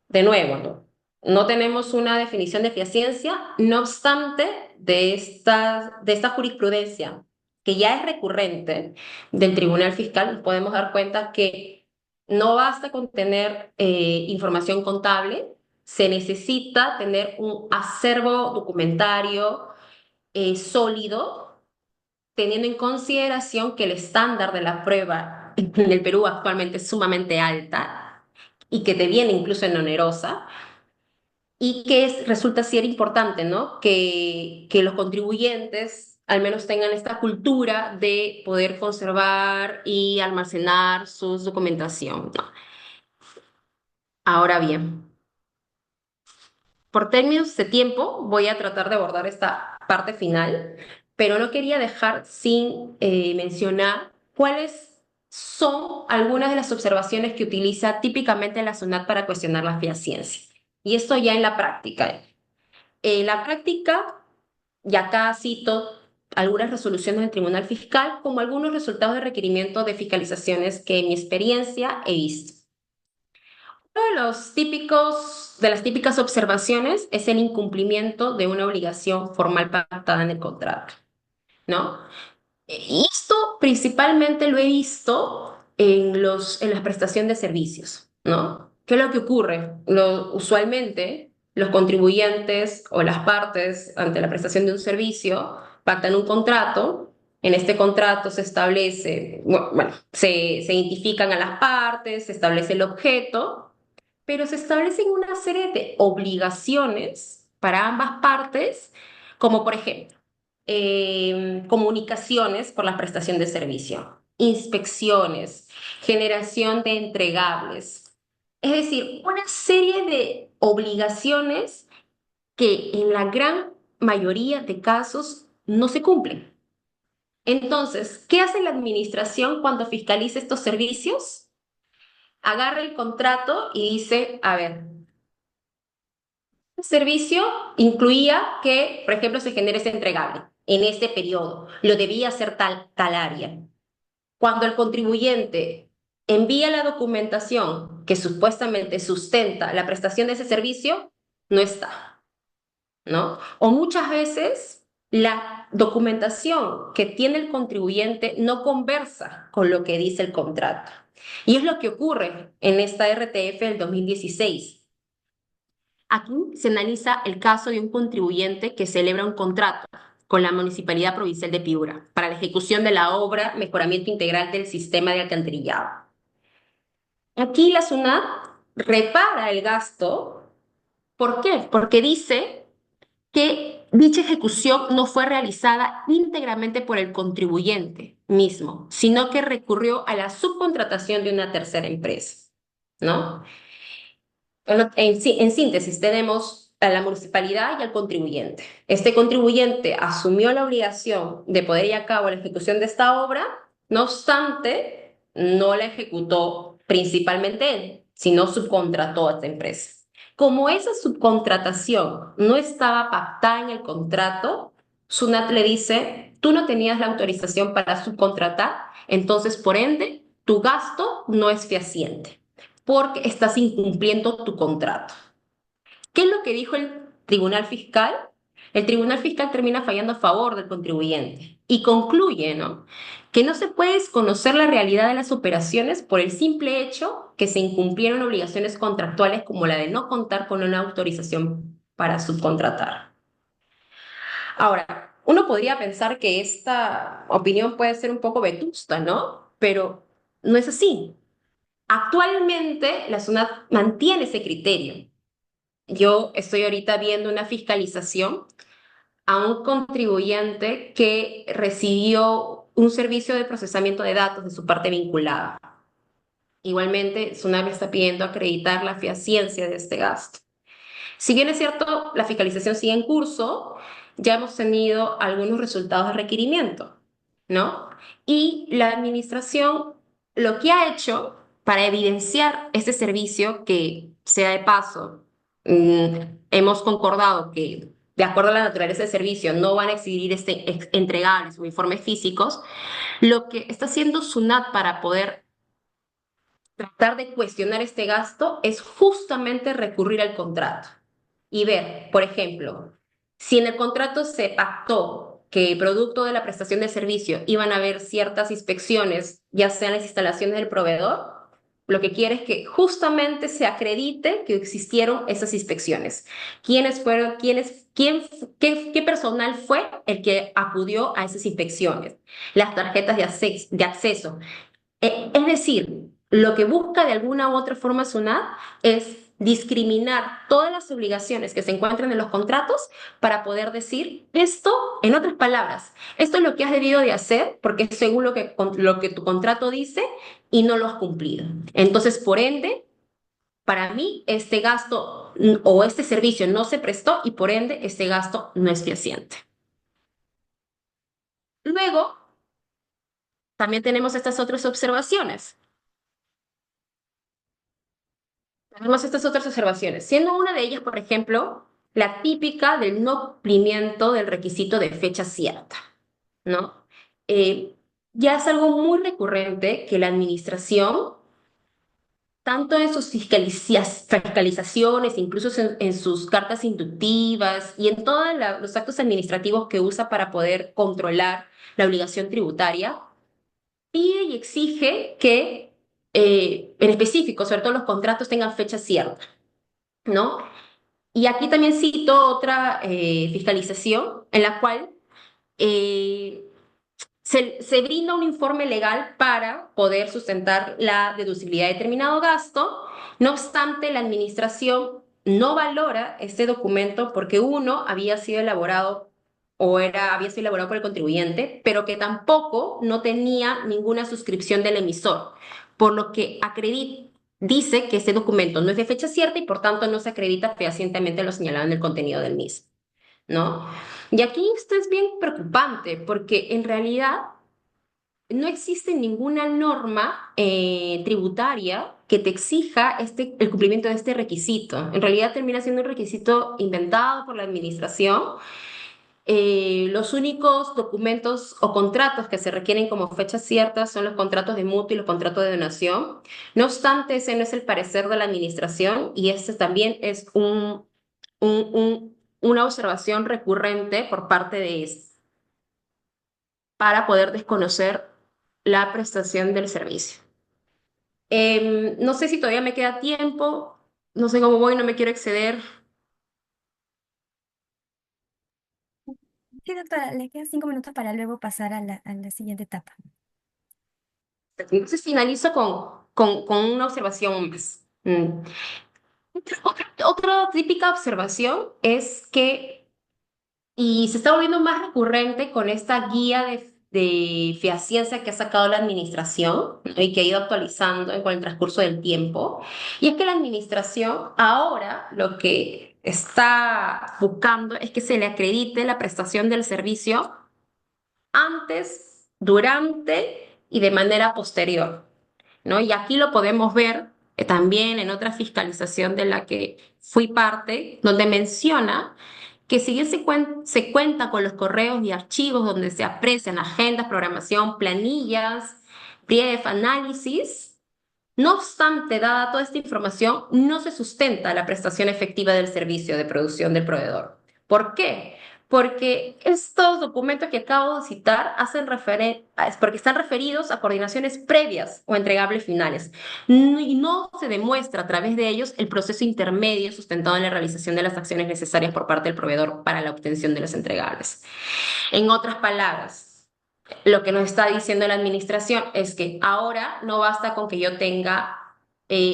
de nuevo, no tenemos una definición de fiaciencia, no obstante, de esta jurisprudencia, que ya es recurrente del Tribunal Fiscal, nos podemos dar cuenta que no basta con tener información contable, se necesita tener un acervo documentario sólido, teniendo en consideración que el estándar de la prueba en el Perú actualmente es sumamente alta y que deviene incluso en onerosa, y que resulta ser importante, ¿no?, que los contribuyentes al menos tengan esta cultura de poder conservar y almacenar su documentación, ¿no? Ahora bien, por términos de tiempo voy a tratar de abordar esta parte final, pero no quería dejar sin mencionar cuáles son algunas de las observaciones que utiliza típicamente la SUNAT para cuestionar la fehaciencia. Y esto ya en la práctica. En la práctica, y acá cito algunas resoluciones del Tribunal Fiscal como algunos resultados de requerimiento de fiscalizaciones que en mi experiencia he visto. Uno de las típicas observaciones es el incumplimiento de una obligación formal pactada en el contrato, ¿no? Y esto principalmente lo he visto en la prestación de servicios, ¿no? ¿Qué es lo que ocurre? Usualmente los contribuyentes o las partes ante la prestación de un servicio pactan un contrato. En este contrato se establece, bueno, se identifican a las partes, se establece el objeto, pero se establecen una serie de obligaciones para ambas partes, como por ejemplo, comunicaciones por la prestación de servicio, inspecciones, generación de entregables. Es decir, una serie de obligaciones que en la gran mayoría de casos no se cumplen. Entonces, ¿qué hace la administración cuando fiscaliza estos servicios? Agarra el contrato y dice, a ver, el servicio incluía que, por ejemplo, se genere ese entregable en este periodo. Lo debía hacer tal área. Cuando el contribuyente envía la documentación que supuestamente sustenta la prestación de ese servicio, no está, ¿no? O muchas veces la documentación que tiene el contribuyente no conversa con lo que dice el contrato. Y es lo que ocurre en esta RTF del 2016. Aquí se analiza el caso de un contribuyente que celebra un contrato con la Municipalidad Provincial de Piura para la ejecución de la obra Mejoramiento Integral del Sistema de Alcantarillado. Aquí la SUNAT repara el gasto. ¿Por qué? Porque dice que dicha ejecución no fue realizada íntegramente por el contribuyente mismo, sino que recurrió a la subcontratación de una tercera empresa, ¿no? En síntesis, tenemos a la municipalidad y al contribuyente. Este contribuyente asumió la obligación de poder ir a cabo la ejecución de esta obra, no obstante, no la ejecutó principalmente él, sino subcontrató a esta empresa. Como esa subcontratación no estaba pactada en el contrato, SUNAT le dice, tú no tenías la autorización para subcontratar, entonces, por ende, tu gasto no es fehaciente porque estás incumpliendo tu contrato. ¿Qué es lo que dijo el Tribunal Fiscal? El Tribunal Fiscal termina fallando a favor del contribuyente y concluye, ¿no?, que no se puede desconocer la realidad de las operaciones por el simple hecho que se incumplieron obligaciones contractuales como la de no contar con una autorización para subcontratar. Ahora, uno podría pensar que esta opinión puede ser un poco vetusta, ¿no? Pero no es así. Actualmente la SUNAT mantiene ese criterio. Yo estoy ahorita viendo una fiscalización a un contribuyente que recibió un servicio de procesamiento de datos de su parte vinculada. Igualmente, SUNAT me está pidiendo acreditar la fehaciencia de este gasto. Si bien es cierto, la fiscalización sigue en curso, ya hemos tenido algunos resultados de requerimiento, ¿no? Y la administración lo que ha hecho para evidenciar este servicio, que sea de paso, hemos concordado que de acuerdo a la naturaleza del servicio no van a exhibir entregables o informes físicos, lo que está haciendo SUNAT para poder tratar de cuestionar este gasto es justamente recurrir al contrato y ver, por ejemplo, si en el contrato se pactó que producto de la prestación de servicio iban a haber ciertas inspecciones, ya sean las instalaciones del proveedor, lo que quiere es que justamente se acredite que existieron esas inspecciones. ¿Quiénes fueron, qué personal fue el que acudió a esas inspecciones? Las tarjetas de acceso. Es decir, lo que busca de alguna u otra forma SUNAT es discriminar todas las obligaciones que se encuentran en los contratos para poder decir esto, en otras palabras, esto es lo que has debido de hacer porque es según lo que tu contrato dice y no lo has cumplido. Entonces, por ende, para mí este gasto o este servicio no se prestó y por ende este gasto no es fehaciente. Luego, también tenemos estas otras observaciones. Tenemos estas otras observaciones, siendo una de ellas, por ejemplo, la típica del no cumplimiento del requisito de fecha cierta, ¿no? Eh, ya es algo muy recurrente que la administración, tanto en sus fiscalizaciones, incluso en sus cartas inductivas y en todos los actos administrativos que usa para poder controlar la obligación tributaria, pide y exige que, en específico, sobre todo los contratos tengan fecha cierta, ¿no? Y aquí también cito otra fiscalización en la cual eh, se brinda un informe legal para poder sustentar la deducibilidad de determinado gasto. No obstante, la administración no valora este documento porque uno había sido elaborado había sido elaborado por el contribuyente, pero que tampoco no tenía ninguna suscripción del emisor, por lo que dice que ese documento no es de fecha cierta y por tanto no se acredita fehacientemente lo señalado en el contenido del mismo, ¿no? Y aquí esto es bien preocupante porque en realidad no existe ninguna norma tributaria que te exija el cumplimiento de este requisito. En realidad termina siendo un requisito inventado por la administración Los únicos documentos o contratos que se requieren como fechas ciertas son los contratos de mutuo y los contratos de donación. No obstante, ese no es el parecer de la administración y este también es una observación recurrente por parte de para poder desconocer la prestación del servicio. No sé si todavía me queda tiempo, no sé cómo voy, no me quiero exceder. Sí, doctora, le quedan 5 minutos para luego pasar a la siguiente etapa. Entonces finalizo con una observación más. Otra típica observación es que, y se está volviendo más recurrente con esta guía de fehacienza que ha sacado la administración, ¿no? Y que ha ido actualizando con el transcurso del tiempo, y es que la administración ahora lo que está buscando es que se le acredite la prestación del servicio antes, durante y de manera posterior, ¿no? Y aquí lo podemos ver también en otra fiscalización de la que fui parte, donde menciona que si bien se cuenta con los correos y archivos donde se aprecian agendas, programación, planillas, brief, análisis, no obstante, dada toda esta información, no se sustenta la prestación efectiva del servicio de producción del proveedor. ¿Por qué? Porque estos documentos que acabo de citar es porque están referidos a coordinaciones previas o entregables finales. Y no se demuestra a través de ellos el proceso intermedio sustentado en la realización de las acciones necesarias por parte del proveedor para la obtención de los entregables. En otras palabras, lo que nos está diciendo la administración es que ahora no basta con que yo tenga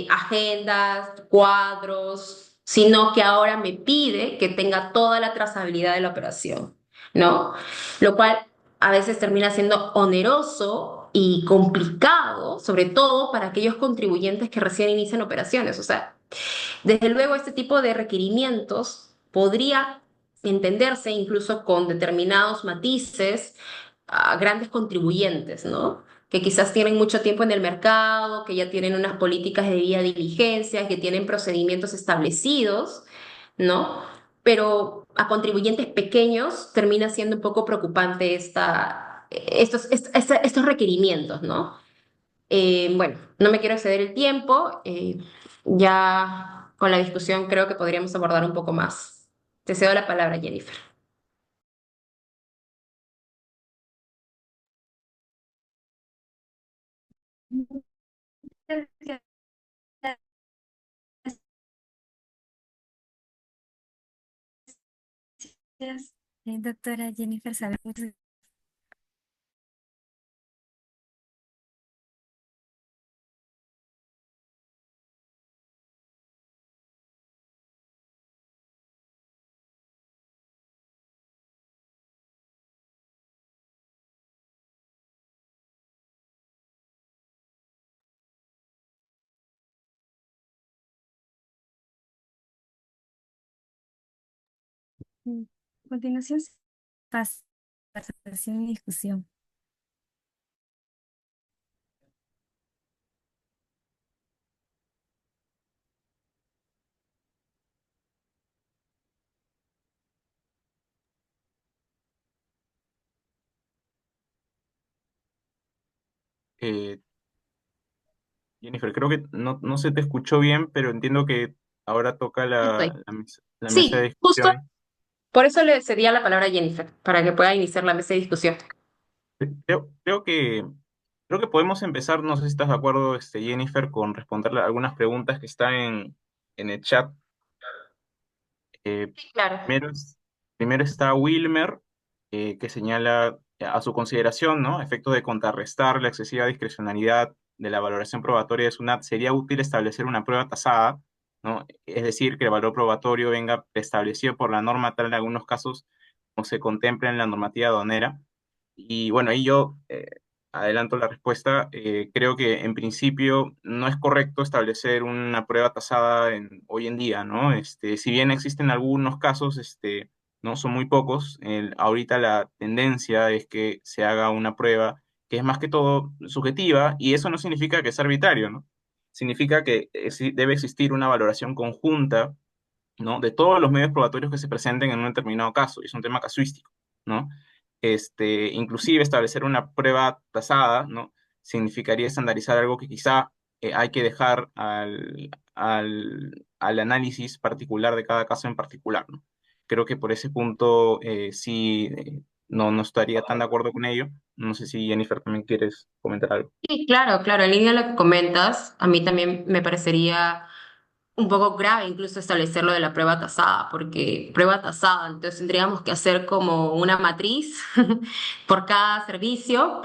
agendas, cuadros, sino que ahora me pide que tenga toda la trazabilidad de la operación, ¿no? Lo cual a veces termina siendo oneroso y complicado, sobre todo para aquellos contribuyentes que recién inician operaciones. O sea, desde luego, este tipo de requerimientos podría entenderse incluso con determinados matices a grandes contribuyentes, ¿no? Que quizás tienen mucho tiempo en el mercado, que ya tienen unas políticas de debida diligencia, que tienen procedimientos establecidos, ¿no? Pero a contribuyentes pequeños termina siendo un poco preocupante estos requerimientos, ¿no? Bueno, no me quiero exceder el tiempo. Ya con la discusión creo que podríamos abordar un poco más. Te cedo la palabra, Jennifer. Gracias, doctora Jennifer Sabe. A continuación, pasa a la conversación y discusión. Eh, Jennifer, creo que no se te escuchó bien, pero entiendo que ahora toca Estoy. la mesa de Sí, justo discusión. por eso le cedía la palabra a Jennifer, para que pueda iniciar la mesa de discusión. Creo, creo que, creo que podemos empezar, no sé si estás de acuerdo, Jennifer, con responderle algunas preguntas que están en el chat. Eh, Sí, claro. primero, primero está Wilmer, que señala a su consideración, ¿no? Efectos de contrarrestar la excesiva discrecionalidad de la valoración probatoria de SUNAT, sería útil establecer una prueba tasada, ¿no? Es decir, que el valor probatorio venga establecido por la norma tal en algunos casos como se contempla en la normativa aduanera. Y bueno, ahí yo adelanto la respuesta. Creo que en principio no es correcto establecer una prueba tasada hoy en día, ¿no? Si bien existen algunos casos, no son muy pocos, ahorita la tendencia es que se haga una prueba que es más que todo subjetiva y eso no significa que sea arbitrario, ¿no? Significa que sí debe existir una valoración conjunta, ¿no? De todos los medios probatorios que se presenten en un determinado caso, y es un tema casuístico. ¿no? Inclusive establecer una prueba tasada, ¿no? Significaría estandarizar algo que quizá hay que dejar al análisis particular de cada caso en particular, ¿no? Creo que por ese punto sí, no estaría tan de acuerdo con ello. No sé si Jennifer también quieres comentar algo. Sí, claro, claro, en línea a lo que comentas, a mí también me parecería un poco grave incluso establecer lo de la prueba tasada, porque prueba tasada, entonces tendríamos que hacer como una matriz por cada servicio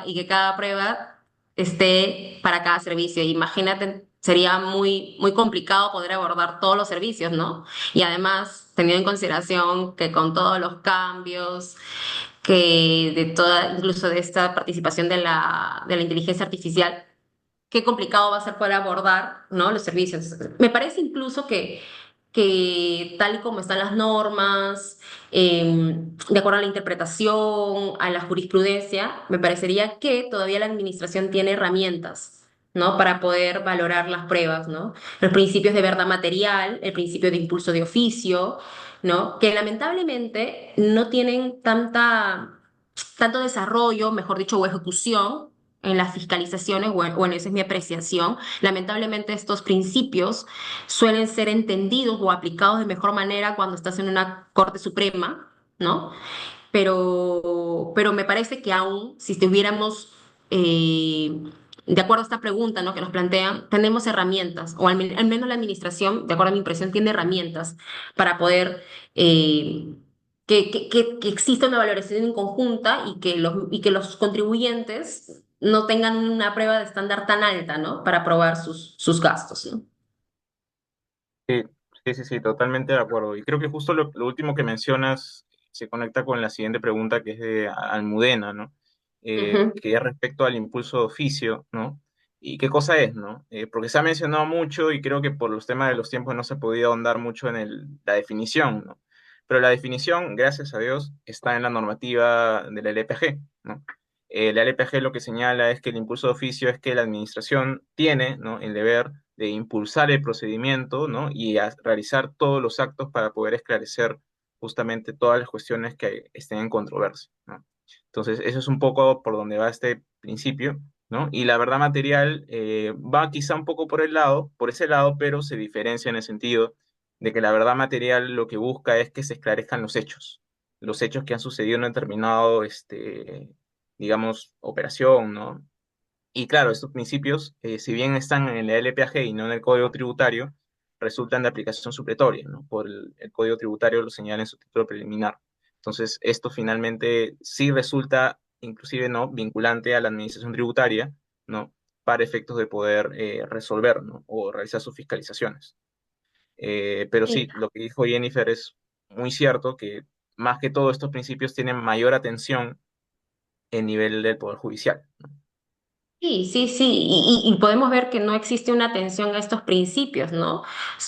y que cada prueba esté para cada servicio. Imagínate, sería muy, muy complicado poder abordar todos los servicios, ¿no? Y además, teniendo en consideración que con todos los cambios, que de toda, incluso de esta participación de la inteligencia artificial, qué complicado va a ser poder abordar, ¿no? Los servicios. Me parece incluso que tal y como están las normas, de acuerdo a la interpretación, a la jurisprudencia, me parecería que todavía la administración tiene herramientas, ¿no? Para poder valorar las pruebas, ¿no? Los principios de verdad material, el principio de impulso de oficio, ¿no? Que lamentablemente no tienen tanto desarrollo, mejor dicho, o ejecución en las fiscalizaciones, bueno, esa es mi apreciación. Lamentablemente estos principios suelen ser entendidos o aplicados de mejor manera cuando estás en una Corte Suprema, ¿no? Pero me parece que aún si estuviéramos, de acuerdo a esta pregunta, ¿no? Que nos plantean, tenemos herramientas, o al menos la administración, de acuerdo a mi impresión, tiene herramientas para poder eh, que exista una valoración conjunta y que los contribuyentes no tengan una prueba de estándar tan alta, ¿no? Para probar sus gastos, ¿no? Sí, sí, totalmente de acuerdo. Y creo que justo lo último que mencionas se conecta con la siguiente pregunta que es de Almudena, ¿no? Ujú. Que es respecto al impulso de oficio, ¿no? ¿Y qué cosa es, ¿no? Porque se ha mencionado mucho y creo que por los temas de los tiempos no se ha podido ahondar mucho en la definición, ¿no? Pero la definición, gracias a Dios, está en la normativa de la LPG, ¿no? La LPG lo que señala es que el impulso de oficio es que la administración tiene, ¿no? El deber de impulsar el procedimiento, ¿no? Y realizar todos los actos para poder esclarecer justamente todas las cuestiones que estén en controversia, ¿no? Entonces, eso es un poco por donde va este principio, ¿no? Y la verdad material va quizá un poco por ese lado, pero se diferencia en el sentido de que la verdad material lo que busca es que se esclarezcan los hechos que han sucedido en un determinado, digamos, operación, ¿no? Y claro, estos principios, si bien están en la LPAG y no en el Código Tributario, resultan de aplicación supletoria, ¿no? Por el Código Tributario lo señala en su título preliminar. Entonces, esto finalmente sí resulta, inclusive, ¿no? Vinculante a la administración tributaria, ¿no? Para efectos de poder resolver, ¿no? O realizar sus fiscalizaciones. Pero Sí. sí, lo que dijo Jennifer es muy cierto, que más que todo estos principios tienen mayor atención en nivel del Poder Judicial, ¿no? Sí, sí, sí, y podemos ver que no existe una atención a estos principios, ¿no?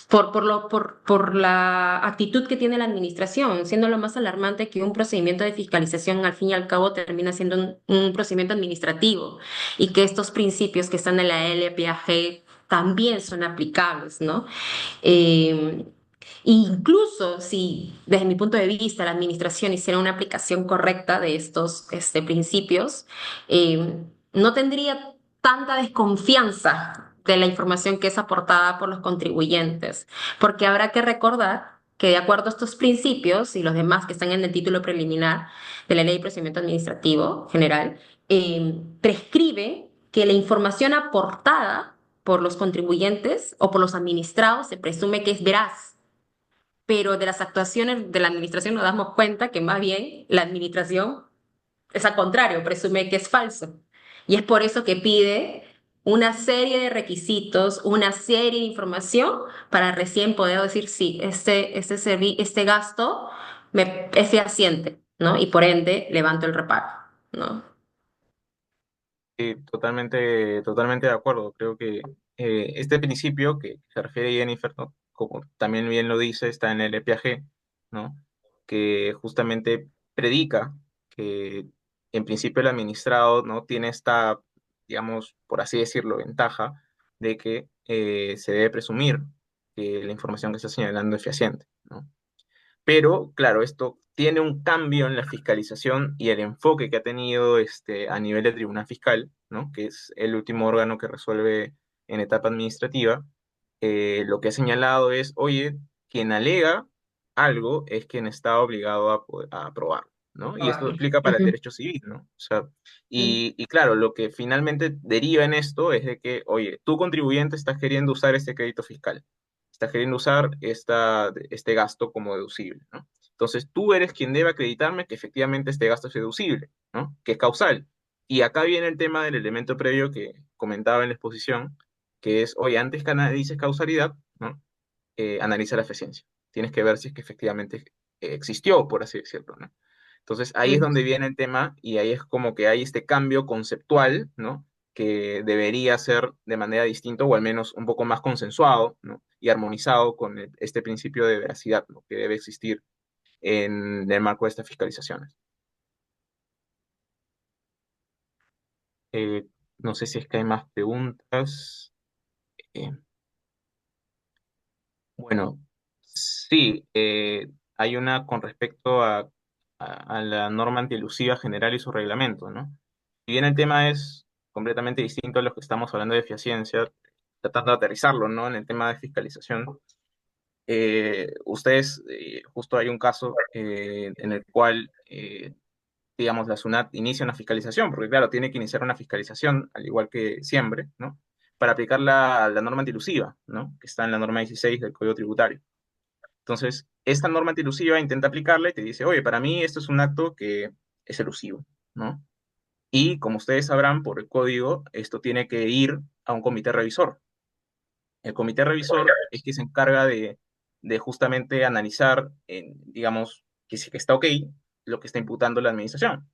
Por la actitud que tiene la administración, siendo lo más alarmante que un procedimiento de fiscalización al fin y al cabo termina siendo un procedimiento administrativo y que estos principios que están en la LPAG también son aplicables, ¿no? Eh, Incluso si, desde mi punto de vista, la administración hiciera una aplicación correcta de estos principios, no tendría tanta desconfianza de la información que es aportada por los contribuyentes, porque habrá que recordar que de acuerdo a estos principios y los demás que están en el título preliminar de la Ley de Procedimiento Administrativo General, prescribe que la información aportada por los contribuyentes o por los administrados se presume que es veraz, pero de las actuaciones de la administración nos damos cuenta que más bien la administración es al contrario, presume que es falso. Y es por eso que pide una serie de requisitos, una serie de información para recién poder decir, sí, este gasto es fehaciente, ¿no? Y por ende levanto el reparo, ¿no? Sí, totalmente de acuerdo. Creo que este principio que se refiere Jennifer, ¿no? Como también bien lo dice, está en el EPAG, ¿no? Que justamente predica que en principio el administrado, ¿no? Tiene esta, digamos, por así decirlo, ventaja de que se debe presumir que la información que está señalando es fehaciente, ¿no? Pero, claro, esto tiene un cambio en la fiscalización y el enfoque que ha tenido a nivel de tribunal fiscal, ¿no? Que es el último órgano que resuelve en etapa administrativa. Lo que ha señalado es, oye, quien alega algo es quien está obligado a aprobar, ¿no? Y esto Probarlo. aplica para el Ujú, derecho civil, ¿no? O sea, ujú, y claro, lo que finalmente deriva en esto es de que, oye, tú contribuyente estás queriendo usar este crédito fiscal, estás queriendo usar este gasto como deducible, ¿no? Entonces tú eres quien debe acreditarme que efectivamente este gasto es deducible, ¿no? Que es causal. Y acá viene el tema del elemento previo que comentaba en la exposición, que es, oye, antes que analices causalidad, ¿no? Analiza la eficiencia. Tienes que ver si es que efectivamente existió, por así decirlo, ¿no? Entonces ahí es ujú. donde viene el tema y ahí es como que hay este cambio conceptual, ¿no? Que debería ser de manera distinta o al menos un poco más consensuado, ¿no? Y armonizado con este principio de veracidad, ¿no? Que debe existir en el marco de estas fiscalizaciones. Eh, no sé si es que hay más preguntas. Eh, bueno, sí, hay una con respecto a la norma antielusiva general y su reglamento, ¿no? Si bien el tema es completamente distinto a los que estamos hablando de eficiencia, tratando de aterrizarlo, ¿no? En el tema de fiscalización, ustedes, justo hay un caso en el cual, digamos, la SUNAT inicia una fiscalización, porque claro, tiene que iniciar una fiscalización, al igual que siempre, ¿no? Para aplicar la norma antielusiva, ¿no? Que está en la norma 16 del Código Tributario. Entonces, esta norma antielusiva intenta aplicarla y te dice, oye, para mí esto es un acto que es elusivo, ¿no? Y como ustedes sabrán por el código, esto tiene que ir a un comité revisor. El comité revisor es que se encarga de justamente analizar, digamos, que si que está ok lo que está imputando la administración.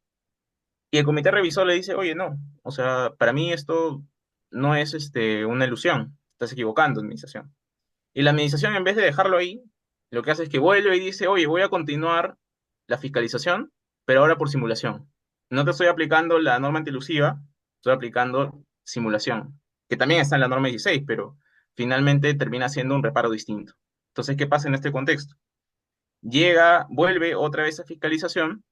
Y el comité revisor le dice, oye, no, o sea, para mí esto no es una ilusión, estás equivocando, administración. Y la administración, en vez de dejarlo ahí, lo que hace es que vuelve y dice, oye, voy a continuar la fiscalización, pero ahora por simulación. No te estoy aplicando la norma antielusiva, estoy aplicando simulación, que también está en la norma 16, pero finalmente termina siendo un reparo distinto. Entonces, ¿qué pasa en este contexto? Llega, vuelve otra vez a fiscalización,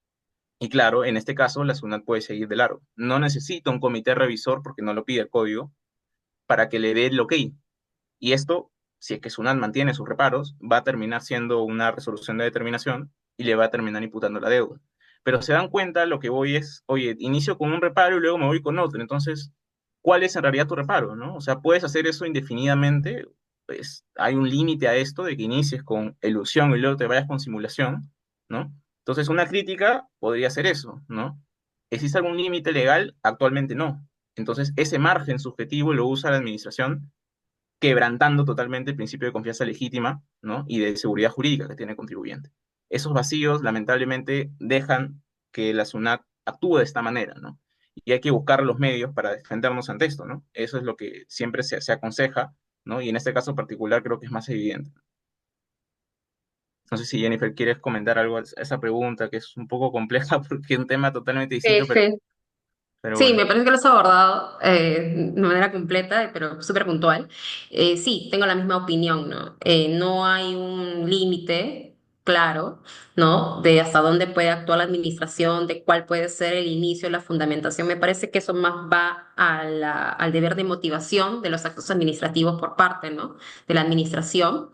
y claro, en este caso la SUNAT puede seguir de largo. No necesita un comité revisor porque no lo pide el código para que le dé el ok. Y esto, si es que Sunat mantiene sus reparos, va a terminar siendo una resolución de determinación y le va a terminar imputando la deuda. Pero se dan cuenta, lo que voy es, oye, inicio con un reparo y luego me voy con otro. Entonces, ¿cuál es en realidad tu reparo, no? O sea, puedes hacer eso indefinidamente, pues hay un límite a esto de que inicies con ilusión y luego te vayas con simulación, ¿no? Entonces, una crítica podría ser eso, ¿no? ¿Existe algún límite legal? Actualmente no. Entonces, ese margen subjetivo lo usa la administración quebrantando totalmente el principio de confianza legítima, ¿no? Y de seguridad jurídica que tiene el contribuyente. Esos vacíos, lamentablemente, dejan que la SUNAT actúe de esta manera, ¿no? Y hay que buscar los medios para defendernos ante esto, ¿no? Eso es lo que siempre se aconseja, ¿no? Y en este caso particular creo que es más evidente. No sé si Jennifer quieres comentar algo a esa pregunta, que es un poco compleja porque es un tema totalmente Sí, distinto, sí. pero Sí, bueno. me parece que lo has abordado de manera completa, pero súper puntual. Sí, tengo la misma opinión, ¿no? No hay un límite claro, ¿no? De hasta dónde puede actuar la administración, de cuál puede ser el inicio, la fundamentación. Me parece que eso más va al deber de motivación de los actos administrativos por parte, ¿no? De la administración.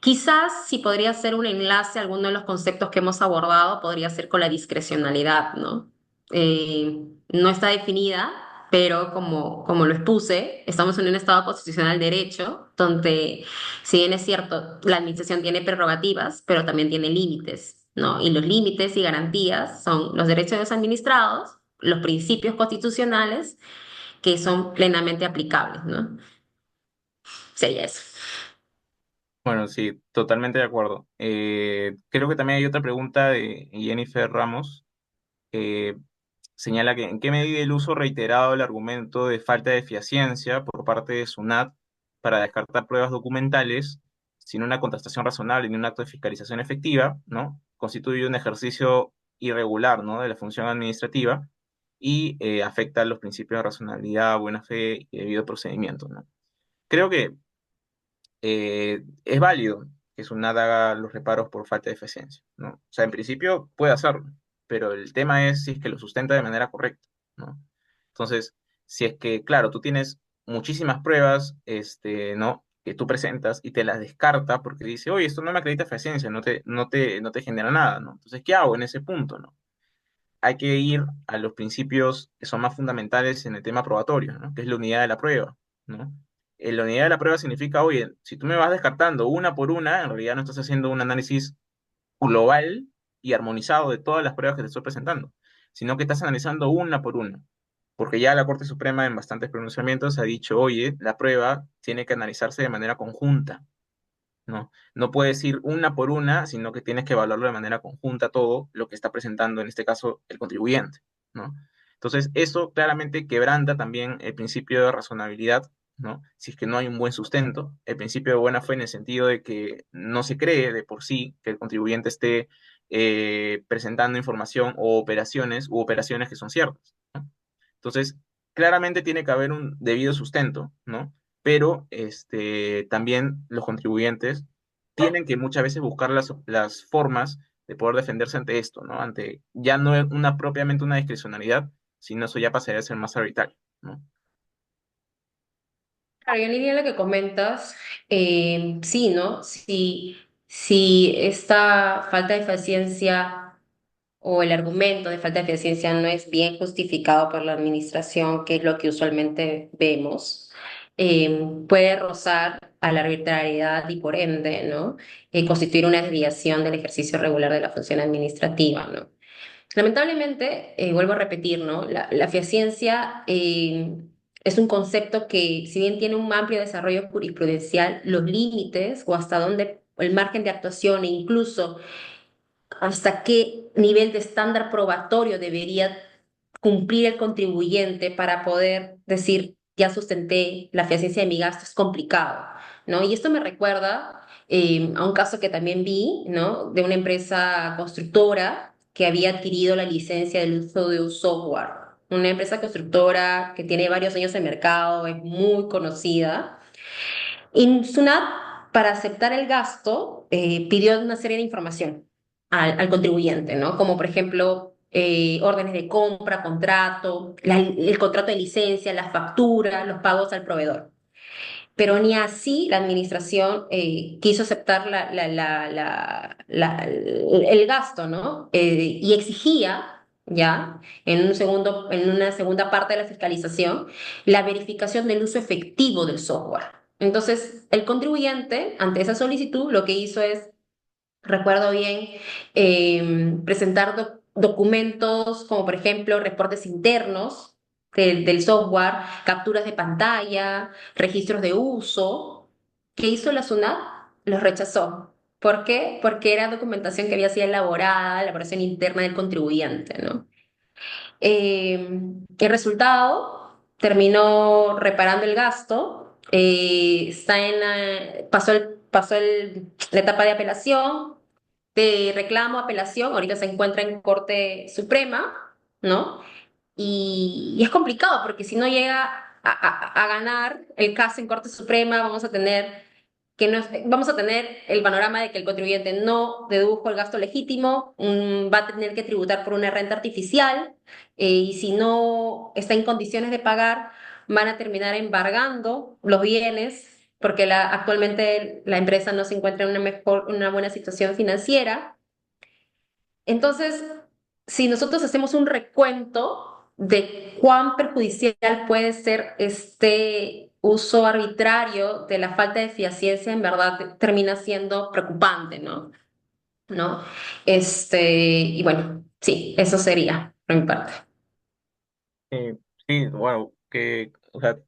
Quizás si podría ser un enlace a alguno de los conceptos que hemos abordado, podría ser con la discrecionalidad, ¿no? No está definida, pero como lo expuse, estamos en un Estado constitucional de derecho, donde, si bien es cierto, la administración tiene prerrogativas, pero también tiene límites, ¿no? Y los límites y garantías son los derechos de los administrados, los principios constitucionales que son plenamente aplicables, ¿no? Sería eso. Bueno, sí, totalmente de acuerdo. Creo que también hay otra pregunta de Jennifer Ramos. eh, Señala que en qué medida el uso reiterado del argumento de falta de eficiencia por parte de SUNAT para descartar pruebas documentales sin una contrastación razonable ni un acto de fiscalización efectiva, ¿no? Constituye un ejercicio irregular, ¿no? De la función administrativa y afecta a los principios de razonabilidad, buena fe y debido procedimiento, ¿no? Creo que es válido que SUNAT haga los reparos por falta de eficiencia, ¿no? O sea, en principio puede hacerlo, pero el tema es si es que lo sustenta de manera correcta, ¿no? Entonces, si es que, claro, tú tienes muchísimas pruebas, ¿no? Que tú presentas y te las descarta porque dice, oye, esto no me acredita eficiencia, no te genera nada, ¿no? Entonces, ¿qué hago en ese punto, no? Hay que ir a los principios que son más fundamentales en el tema probatorio, ¿no? Que es la unidad de la prueba, ¿no? La unidad de la prueba significa, oye, si tú me vas descartando una por una, en realidad no estás haciendo un análisis global y armonizado de todas las pruebas que te estoy presentando, sino que estás analizando una por una. Porque ya la Corte Suprema en bastantes pronunciamientos ha dicho, oye, la prueba tiene que analizarse de manera conjunta, ¿no? No puedes ir una por una, sino que tienes que evaluarlo de manera conjunta todo lo que está presentando, en este caso, el contribuyente, ¿no? Entonces, eso claramente quebranta también el principio de razonabilidad, ¿no? Si es que no hay un buen sustento, el principio de buena fe en el sentido de que no se cree de por sí que el contribuyente esté presentando información o operaciones que son ciertas, ¿no? Entonces, claramente tiene que haber un debido sustento, ¿no? Pero también los contribuyentes tienen que muchas veces buscar las formas de poder defenderse ante esto, ¿no? Ante ya no es propiamente una discrecionalidad, sino eso ya pasaría a ser más arbitrario, ¿no? Claro, y en línea a lo que comentas, sí, ¿no? Si esta falta de eficiencia o el argumento de falta de eficiencia no es bien justificado por la administración, que es lo que usualmente vemos, puede rozar a la arbitrariedad y por ende, ¿no? Constituir una desviación del ejercicio regular de la función administrativa, ¿no? Lamentablemente, vuelvo a repetir, ¿no? La eficiencia es un concepto que, si bien tiene un amplio desarrollo jurisprudencial, los límites o hasta dónde el margen de actuación e incluso hasta qué nivel de estándar probatorio debería cumplir el contribuyente para poder decir, ya sustenté la eficiencia de mi gasto, es complicado, ¿no? Y esto me recuerda a un caso que también vi, ¿no? De una empresa constructora que había adquirido la licencia del uso de un software. Una empresa constructora que tiene varios años en mercado, es muy conocida. Y SUNAT, para aceptar el gasto, pidió una serie de información al contribuyente, ¿no? Como por ejemplo, órdenes de compra, contrato, el contrato de licencia, la factura, los pagos al proveedor. Pero ni así la administración quiso aceptar el gasto, ¿no? Y exigía, ya, en una segunda parte de la fiscalización, la verificación del uso efectivo del software. Entonces, el contribuyente, ante esa solicitud, lo que hizo es, recuerdo bien, presentar documentos como, por ejemplo, reportes internos del software, capturas de pantalla, registros de uso. ¿Qué hizo la SUNAT? Los rechazó. ¿Por qué? Porque era documentación que había sido elaborada, elaboración interna del contribuyente, ¿no? El resultado terminó reparando el gasto, la etapa de apelación, de reclamo, apelación, ahorita se encuentra en Corte Suprema, ¿no? Y es complicado porque si no llega a ganar el caso en Corte Suprema, vamos a tener el panorama de que el contribuyente no dedujo el gasto legítimo, va a tener que tributar por una renta artificial, y si no está en condiciones de pagar, van a terminar embargando los bienes porque actualmente la empresa no se encuentra en una buena situación financiera. Entonces, si nosotros hacemos un recuento de cuán perjudicial puede ser este uso arbitrario de la falta de eficiencia, en verdad termina siendo preocupante, ¿no? ¿No? Y bueno, sí, eso sería por mi parte. Eh, sí, bueno, o sea,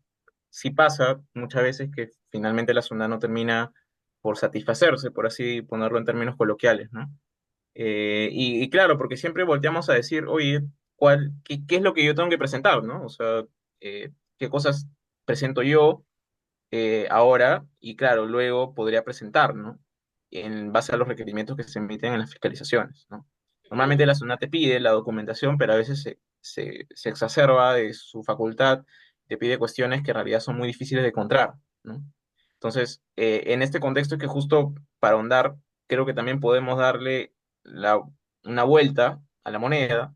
sí pasa muchas veces que finalmente la SUNAT no termina por satisfacerse, por así ponerlo en términos coloquiales, ¿no? Y claro, porque siempre volteamos a decir, oye, qué es lo que yo tengo que presentar, ¿no? O sea, qué cosas presento yo ahora y claro, luego podría presentar, ¿no? En base a los requerimientos que se emiten en las fiscalizaciones, ¿no? Normalmente la SUNAT te pide la documentación, pero a veces se exacerba de su facultad, te pide cuestiones que en realidad son muy difíciles de encontrar, ¿no? Entonces, en este contexto es que justo para ahondar, creo que también podemos darle una vuelta a la moneda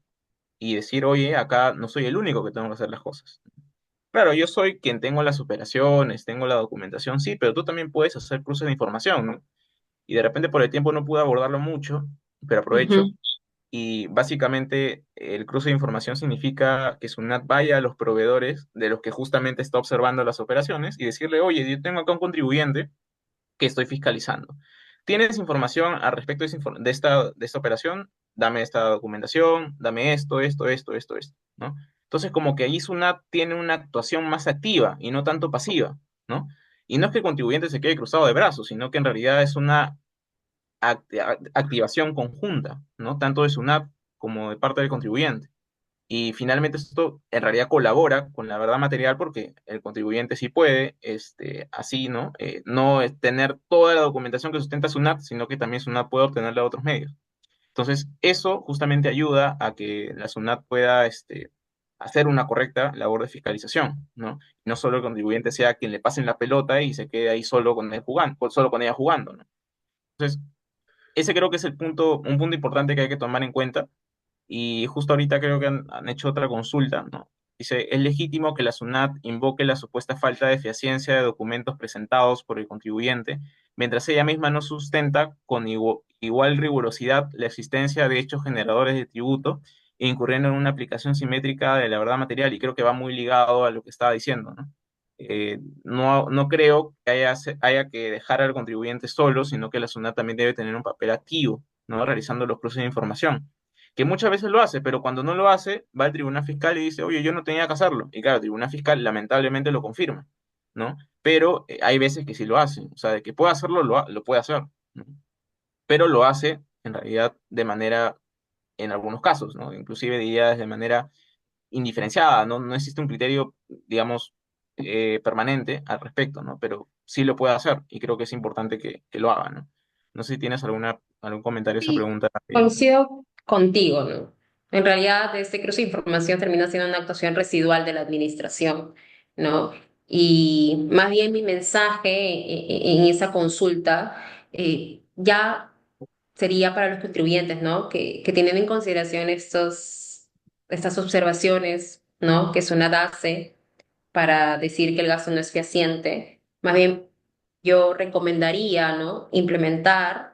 y decir, oye, acá no soy el único que tengo que hacer las cosas. Claro, yo soy quien tengo las operaciones, tengo la documentación, sí, pero tú también puedes hacer cruces de información, ¿no? Y de repente por el tiempo no pude abordarlo mucho, pero aprovecho. Ujú, Y básicamente el cruce de información significa que SUNAT vaya a los proveedores de los que justamente está observando las operaciones y decirle, oye, yo tengo acá un contribuyente que estoy fiscalizando. ¿Tienes información al respecto de esta operación? Dame esta documentación, dame esto, ¿no? Entonces, como que ahí SUNAT tiene una actuación más activa y no tanto pasiva, ¿no? Y no es que el contribuyente se quede cruzado de brazos, sino que en realidad es una activación conjunta, ¿no? Tanto de SUNAT como de parte del contribuyente. Y finalmente esto en realidad colabora con la verdad material porque el contribuyente sí puede, así, ¿no? No es tener toda la documentación que sustenta SUNAT, sino que también SUNAT puede obtenerla de otros medios. Entonces, eso justamente ayuda a que la SUNAT pueda, hacer una correcta labor de fiscalización, ¿no? No solo el contribuyente sea quien le pasen la pelota y se quede ahí solo con él jugando, solo con ella jugando, ¿no? Entonces, ese creo que es un punto importante que hay que tomar en cuenta y justo ahorita creo que han hecho otra consulta, ¿no? Dice, es legítimo que la SUNAT invoque la supuesta falta de eficiencia de documentos presentados por el contribuyente, mientras ella misma no sustenta con igual rigurosidad la existencia de hechos generadores de tributo e incurriendo en una aplicación simétrica de la verdad material. Y creo que va muy ligado a lo que estaba diciendo, ¿no? No creo que haya que dejar al contribuyente solo, sino que la SUNAT también debe tener un papel activo, ¿no? Realizando los cruces de información que muchas veces lo hace, pero cuando no lo hace, va al tribunal fiscal y dice, oye, yo no tenía que hacerlo. Y claro, el tribunal fiscal lamentablemente lo confirma, ¿no? Pero hay veces que sí lo hace, o sea, de que puede hacerlo, lo puede hacer, ¿no? Pero lo hace en realidad de manera, en algunos casos, ¿no? Inclusive diría de manera indiferenciada, ¿no? No existe un criterio, digamos, permanente al respecto, ¿no? Pero sí lo puede hacer y creo que es importante que lo haga, ¿no? No sé si tienes algún comentario a esa sí, pregunta. coincido contigo, ¿no? En realidad, este cruce de información termina siendo una actuación residual de la administración, ¿no? Y más bien mi mensaje en esa consulta ya sería para los contribuyentes, ¿no? Que tienen en consideración estas observaciones, ¿no? Que SUNAT hace para decir que el gasto no es fehaciente. Más bien, yo recomendaría, ¿no? Implementar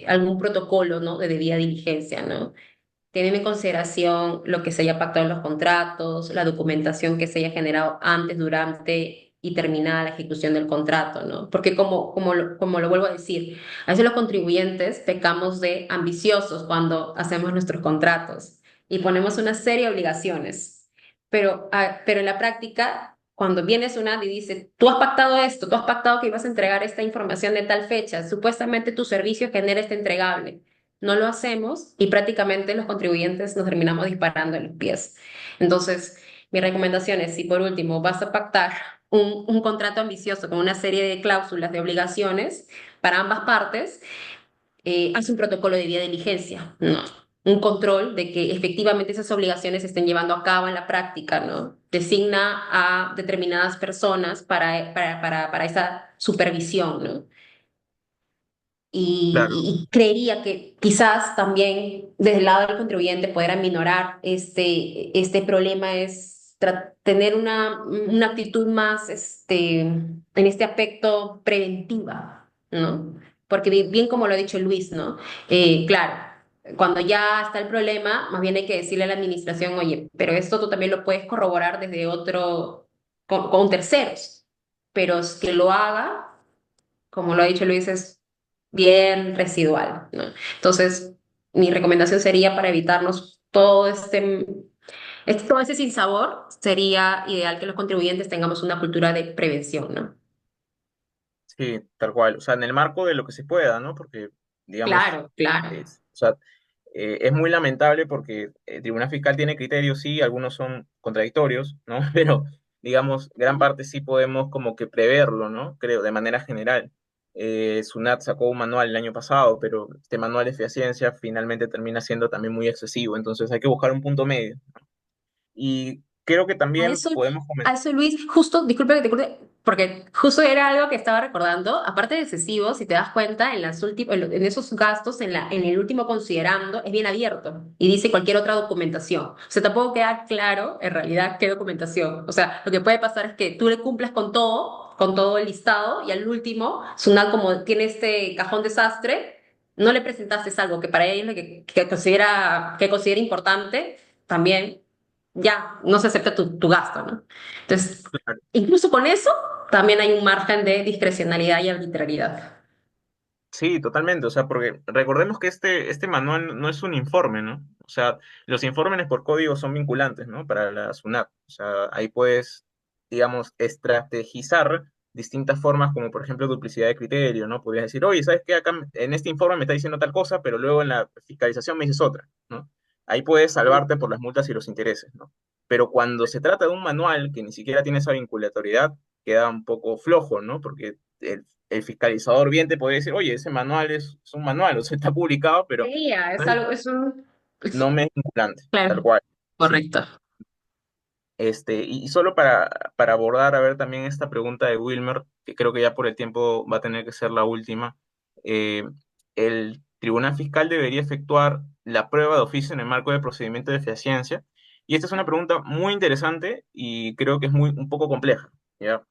algún protocolo, ¿no? De debida diligencia, ¿no? Teniendo en consideración lo que se haya pactado en los contratos, la documentación que se haya generado antes, durante y terminada la ejecución del contrato, ¿no? Porque como lo vuelvo a decir, a veces los contribuyentes pecamos de ambiciosos cuando hacemos nuestros contratos y ponemos una serie de obligaciones, pero en la práctica, cuando vienes una y dice, tú has pactado esto, tú has pactado que ibas a entregar esta información de tal fecha, supuestamente tu servicio genera este entregable, no lo hacemos y prácticamente los contribuyentes nos terminamos disparando en los pies. Entonces, mi recomendación es, si por último vas a pactar un contrato ambicioso con una serie de cláusulas de obligaciones para ambas partes, haz un protocolo de vía de diligencia, ¿no? Un control de que efectivamente esas obligaciones se estén llevando a cabo en la práctica, ¿no? Designa a determinadas personas para esa supervisión, ¿no? Claro. Y creería que quizás también desde el lado del contribuyente poder aminorar este problema es tener una actitud más en este aspecto preventiva, ¿no? Porque bien como lo ha dicho Luis, ¿no? Claro, cuando ya está el problema, más bien hay que decirle a la administración, oye, pero esto tú también lo puedes corroborar desde con terceros, pero es que lo haga como lo ha dicho Luis, es bien residual, ¿no? Entonces, mi recomendación sería para evitarnos todo ese sinsabor, sería ideal que los contribuyentes tengamos una cultura de prevención, ¿no? Sí, tal cual. O sea, en el marco de lo que se pueda, ¿no? Porque, digamos, Claro, claro. o sea, es muy lamentable porque el Tribunal Fiscal tiene criterios, sí, algunos son contradictorios, ¿no? Pero, digamos, gran parte sí podemos como que preverlo, ¿no? Creo, de manera general. SUNAT sacó un manual el año pasado, pero este manual de ciencia finalmente termina siendo también muy excesivo, entonces hay que buscar un punto medio. Y creo que A también eso, podemos a comentar. eso, Luis, justo, disculpe que te corte, porque justo era algo que estaba recordando, aparte de excesivo, si te das cuenta, en en esos gastos, en el último considerando, es bien abierto y dice cualquier otra documentación. O sea, tampoco queda claro en realidad qué documentación. O sea, lo que puede pasar es que tú le cumplas con todo el listado, y al último, Sunat, como tiene este cajón desastre, no le presentaste algo que para ellos que considera importante, también ya no se acepta tu gasto, ¿no? Entonces, incluso con eso, también hay un margen de discrecionalidad y arbitrariedad. Sí, totalmente. O sea, porque recordemos que este manual no es un informe, ¿no? O sea, los informes por código son vinculantes, ¿no? Para la SUNAT. O sea, ahí puedes, digamos, estrategizar distintas formas, como por ejemplo duplicidad de criterio, ¿no? Podrías decir, oye, ¿sabes qué? Acá en este informe me está diciendo tal cosa, pero luego en la fiscalización me dices otra, ¿no? Ahí puedes salvarte por las multas y los intereses, ¿no? Pero cuando se trata de un manual que ni siquiera tiene esa vinculatoriedad, queda un poco flojo, ¿no? Porque el fiscalizador bien te podría decir, oye, ese manual es un manual, o sea, está publicado, pero Ella es no algo, es un... no me es vinculante, tal Claro, cual. Sí. correcto. Y solo para abordar, a ver también esta pregunta de Wilmer, que creo que ya por el tiempo va a tener que ser la última. eh, el Tribunal Fiscal debería efectuar la prueba de oficio en el marco del procedimiento de fehaciencia. Y esta es una pregunta muy interesante y creo que es un poco compleja, ¿ya?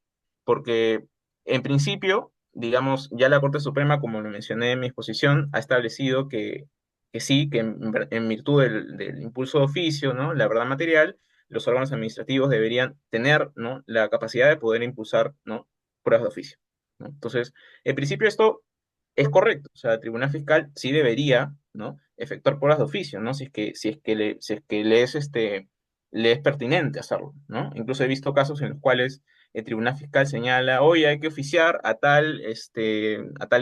Porque en principio, digamos, ya la Corte Suprema, como lo mencioné en mi exposición, ha establecido que sí, que en virtud del impulso de oficio, ¿no? La verdad material, los órganos administrativos deberían tener, ¿no? La capacidad de poder impulsar, ¿no? Pruebas de oficio, ¿no? Entonces, en principio esto es correcto, o sea, el Tribunal Fiscal sí debería, ¿no? Efectuar pruebas de oficio, ¿no? Si es que le es pertinente hacerlo, ¿no? Incluso he visto casos en los cuales el Tribunal Fiscal señala, oye, hay que oficiar a tal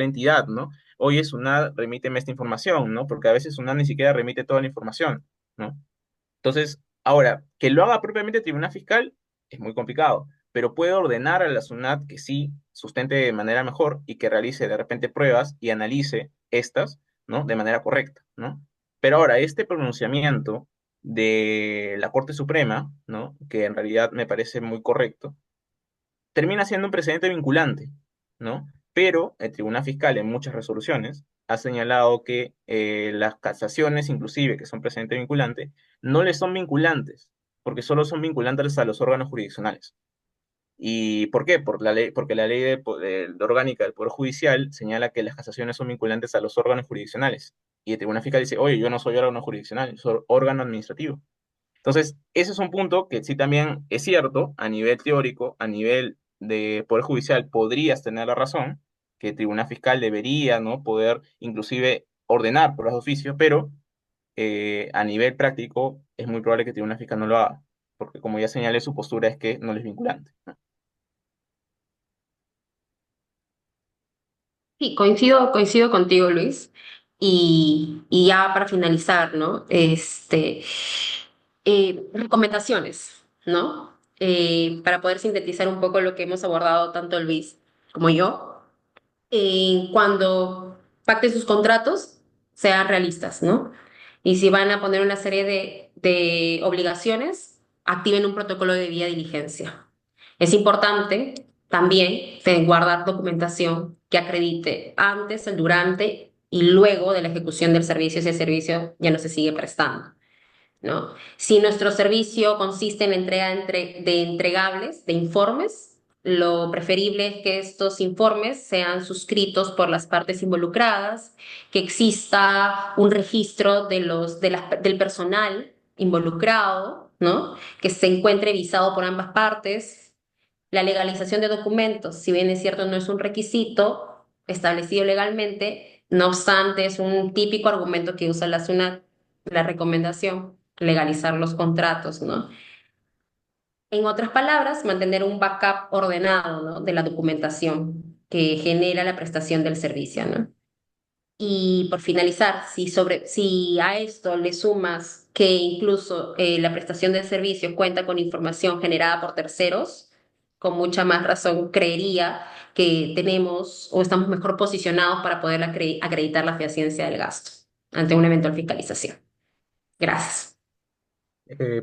entidad, ¿no? Oye, SUNAT, remíteme esta información, ¿no? Porque a veces SUNAT ni siquiera remite toda la información, ¿no? Entonces, ahora, que lo haga propiamente el Tribunal Fiscal es muy complicado, pero puede ordenar a la SUNAT que sí sustente de manera mejor y que realice de repente pruebas y analice estas, ¿no? De manera correcta, ¿no? Pero ahora, este pronunciamiento de la Corte Suprema, ¿no? Que en realidad me parece muy correcto, termina siendo un precedente vinculante, ¿no? Pero el Tribunal Fiscal en muchas resoluciones ha señalado que las casaciones, inclusive, que son precedente vinculante, no les son vinculantes, porque solo son vinculantes a los órganos jurisdiccionales. ¿Y por qué? Por la ley, porque la ley de orgánica del Poder Judicial señala que las casaciones son vinculantes a los órganos jurisdiccionales. Y el Tribunal Fiscal dice, oye, yo no soy órgano jurisdiccional, soy órgano administrativo. Entonces, ese es un punto que sí también es cierto a nivel teórico, a nivel de Poder Judicial, podrías tener la razón, que el Tribunal Fiscal debería, ¿no? Poder inclusive ordenar por los oficios, pero a nivel práctico es muy probable que el Tribunal Fiscal no lo haga, porque como ya señalé, su postura es que no es vinculante, ¿no? Sí, coincido contigo, Luis. Y ya para finalizar, ¿no? Recomendaciones, ¿no? Para poder sintetizar un poco lo que hemos abordado tanto Luis como yo. Cuando pacten sus contratos, sean realistas, ¿no? Y si van a poner una serie de obligaciones, activen un protocolo de vía diligencia. Es importante también guardar documentación que acredite antes, el durante y luego de la ejecución del servicio, si el servicio ya no se sigue prestando, ¿no? Si nuestro servicio consiste en la entrega de entregables, de informes, lo preferible es que estos informes sean suscritos por las partes involucradas, que exista un registro del personal involucrado, ¿no? Que se encuentre visado por ambas partes. La legalización de documentos, si bien es cierto, no es un requisito establecido legalmente, no obstante, es un típico argumento que usa la SUNAT, la recomendación, legalizar los contratos, ¿no? En otras palabras, mantener un backup ordenado, ¿no? De la documentación que genera la prestación del servicio, ¿no? Y por finalizar, si a esto le sumas que incluso la prestación del servicio cuenta con información generada por terceros, con mucha más razón creería que tenemos o estamos mejor posicionados para poder acreditar la eficiencia del gasto ante una eventual fiscalización. Gracias.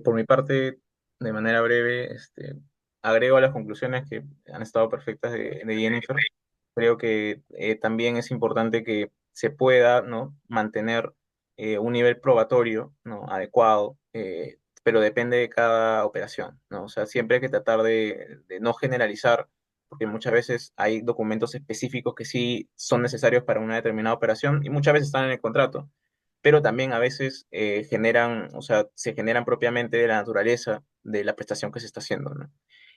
Por mi parte, de manera breve, agrego a las conclusiones que han estado perfectas de Jennifer. Creo que también es importante que se pueda, ¿no?, mantener un nivel probatorio, ¿no?, adecuado, pero depende de cada operación, ¿no? O sea, siempre hay que tratar de no generalizar, porque muchas veces hay documentos específicos que sí son necesarios para una determinada operación y muchas veces están en el contrato, pero también a veces generan, o sea, se generan propiamente de la naturaleza de la prestación que se está haciendo, ¿no?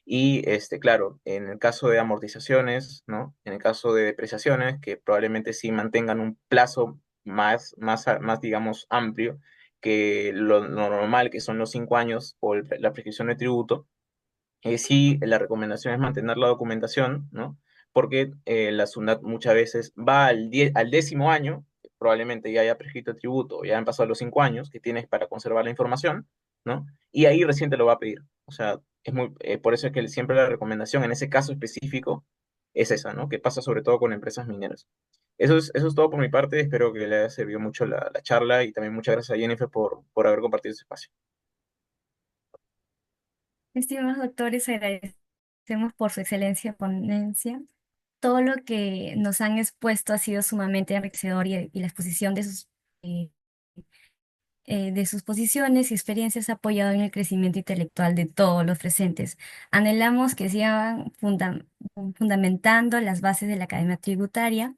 Y claro, en el caso de amortizaciones, ¿no? En el caso de depreciaciones, que probablemente sí mantengan un plazo más digamos, amplio que lo normal, que son los 5 años o la prescripción de tributo, sí, la recomendación es mantener la documentación, ¿no? Porque la SUNAT muchas veces va al 10.º año, probablemente ya haya prescrito el tributo, o ya han pasado los 5 años que tienes para conservar la información, ¿no? Y ahí recién te lo va a pedir. O sea, por eso es que siempre la recomendación en ese caso específico es esa, ¿no? Que pasa sobre todo con empresas mineras. Eso es todo por mi parte. Espero que le haya servido mucho la charla y también muchas gracias a Jennifer por haber compartido este espacio. Estimados doctores, agradecemos por su excelencia ponencia. Todo lo que nos han expuesto ha sido sumamente enriquecedor y la exposición eh, de sus posiciones y experiencias ha apoyado en el crecimiento intelectual de todos los presentes. Anhelamos que sigan fundamentando las bases de la Academia Tributaria.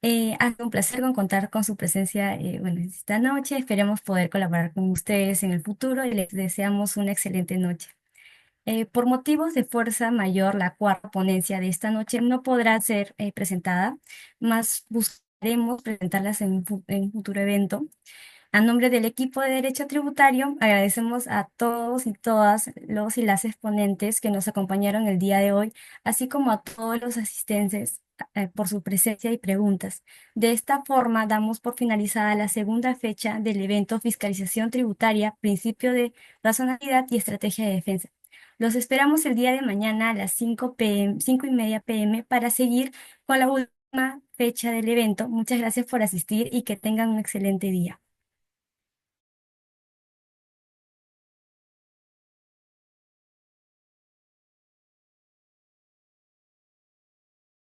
Ha sido un placer contar con su presencia bueno, esta noche. Esperemos poder colaborar con ustedes en el futuro y les deseamos una excelente noche. Por motivos de fuerza mayor, la cuarta ponencia de esta noche no podrá ser presentada, más buscaremos presentarlas en un futuro evento. A nombre del equipo de Derecho Tributario, agradecemos a todos y todas los y las exponentes que nos acompañaron el día de hoy, así como a todos los asistentes por su presencia y preguntas. De esta forma, damos por finalizada la segunda fecha del evento Fiscalización Tributaria, Principio de Razonabilidad y Estrategia de Defensa. Los esperamos el día de mañana a las 5:30 p.m. para seguir con la última fecha del evento. Muchas gracias por asistir y que tengan un excelente día.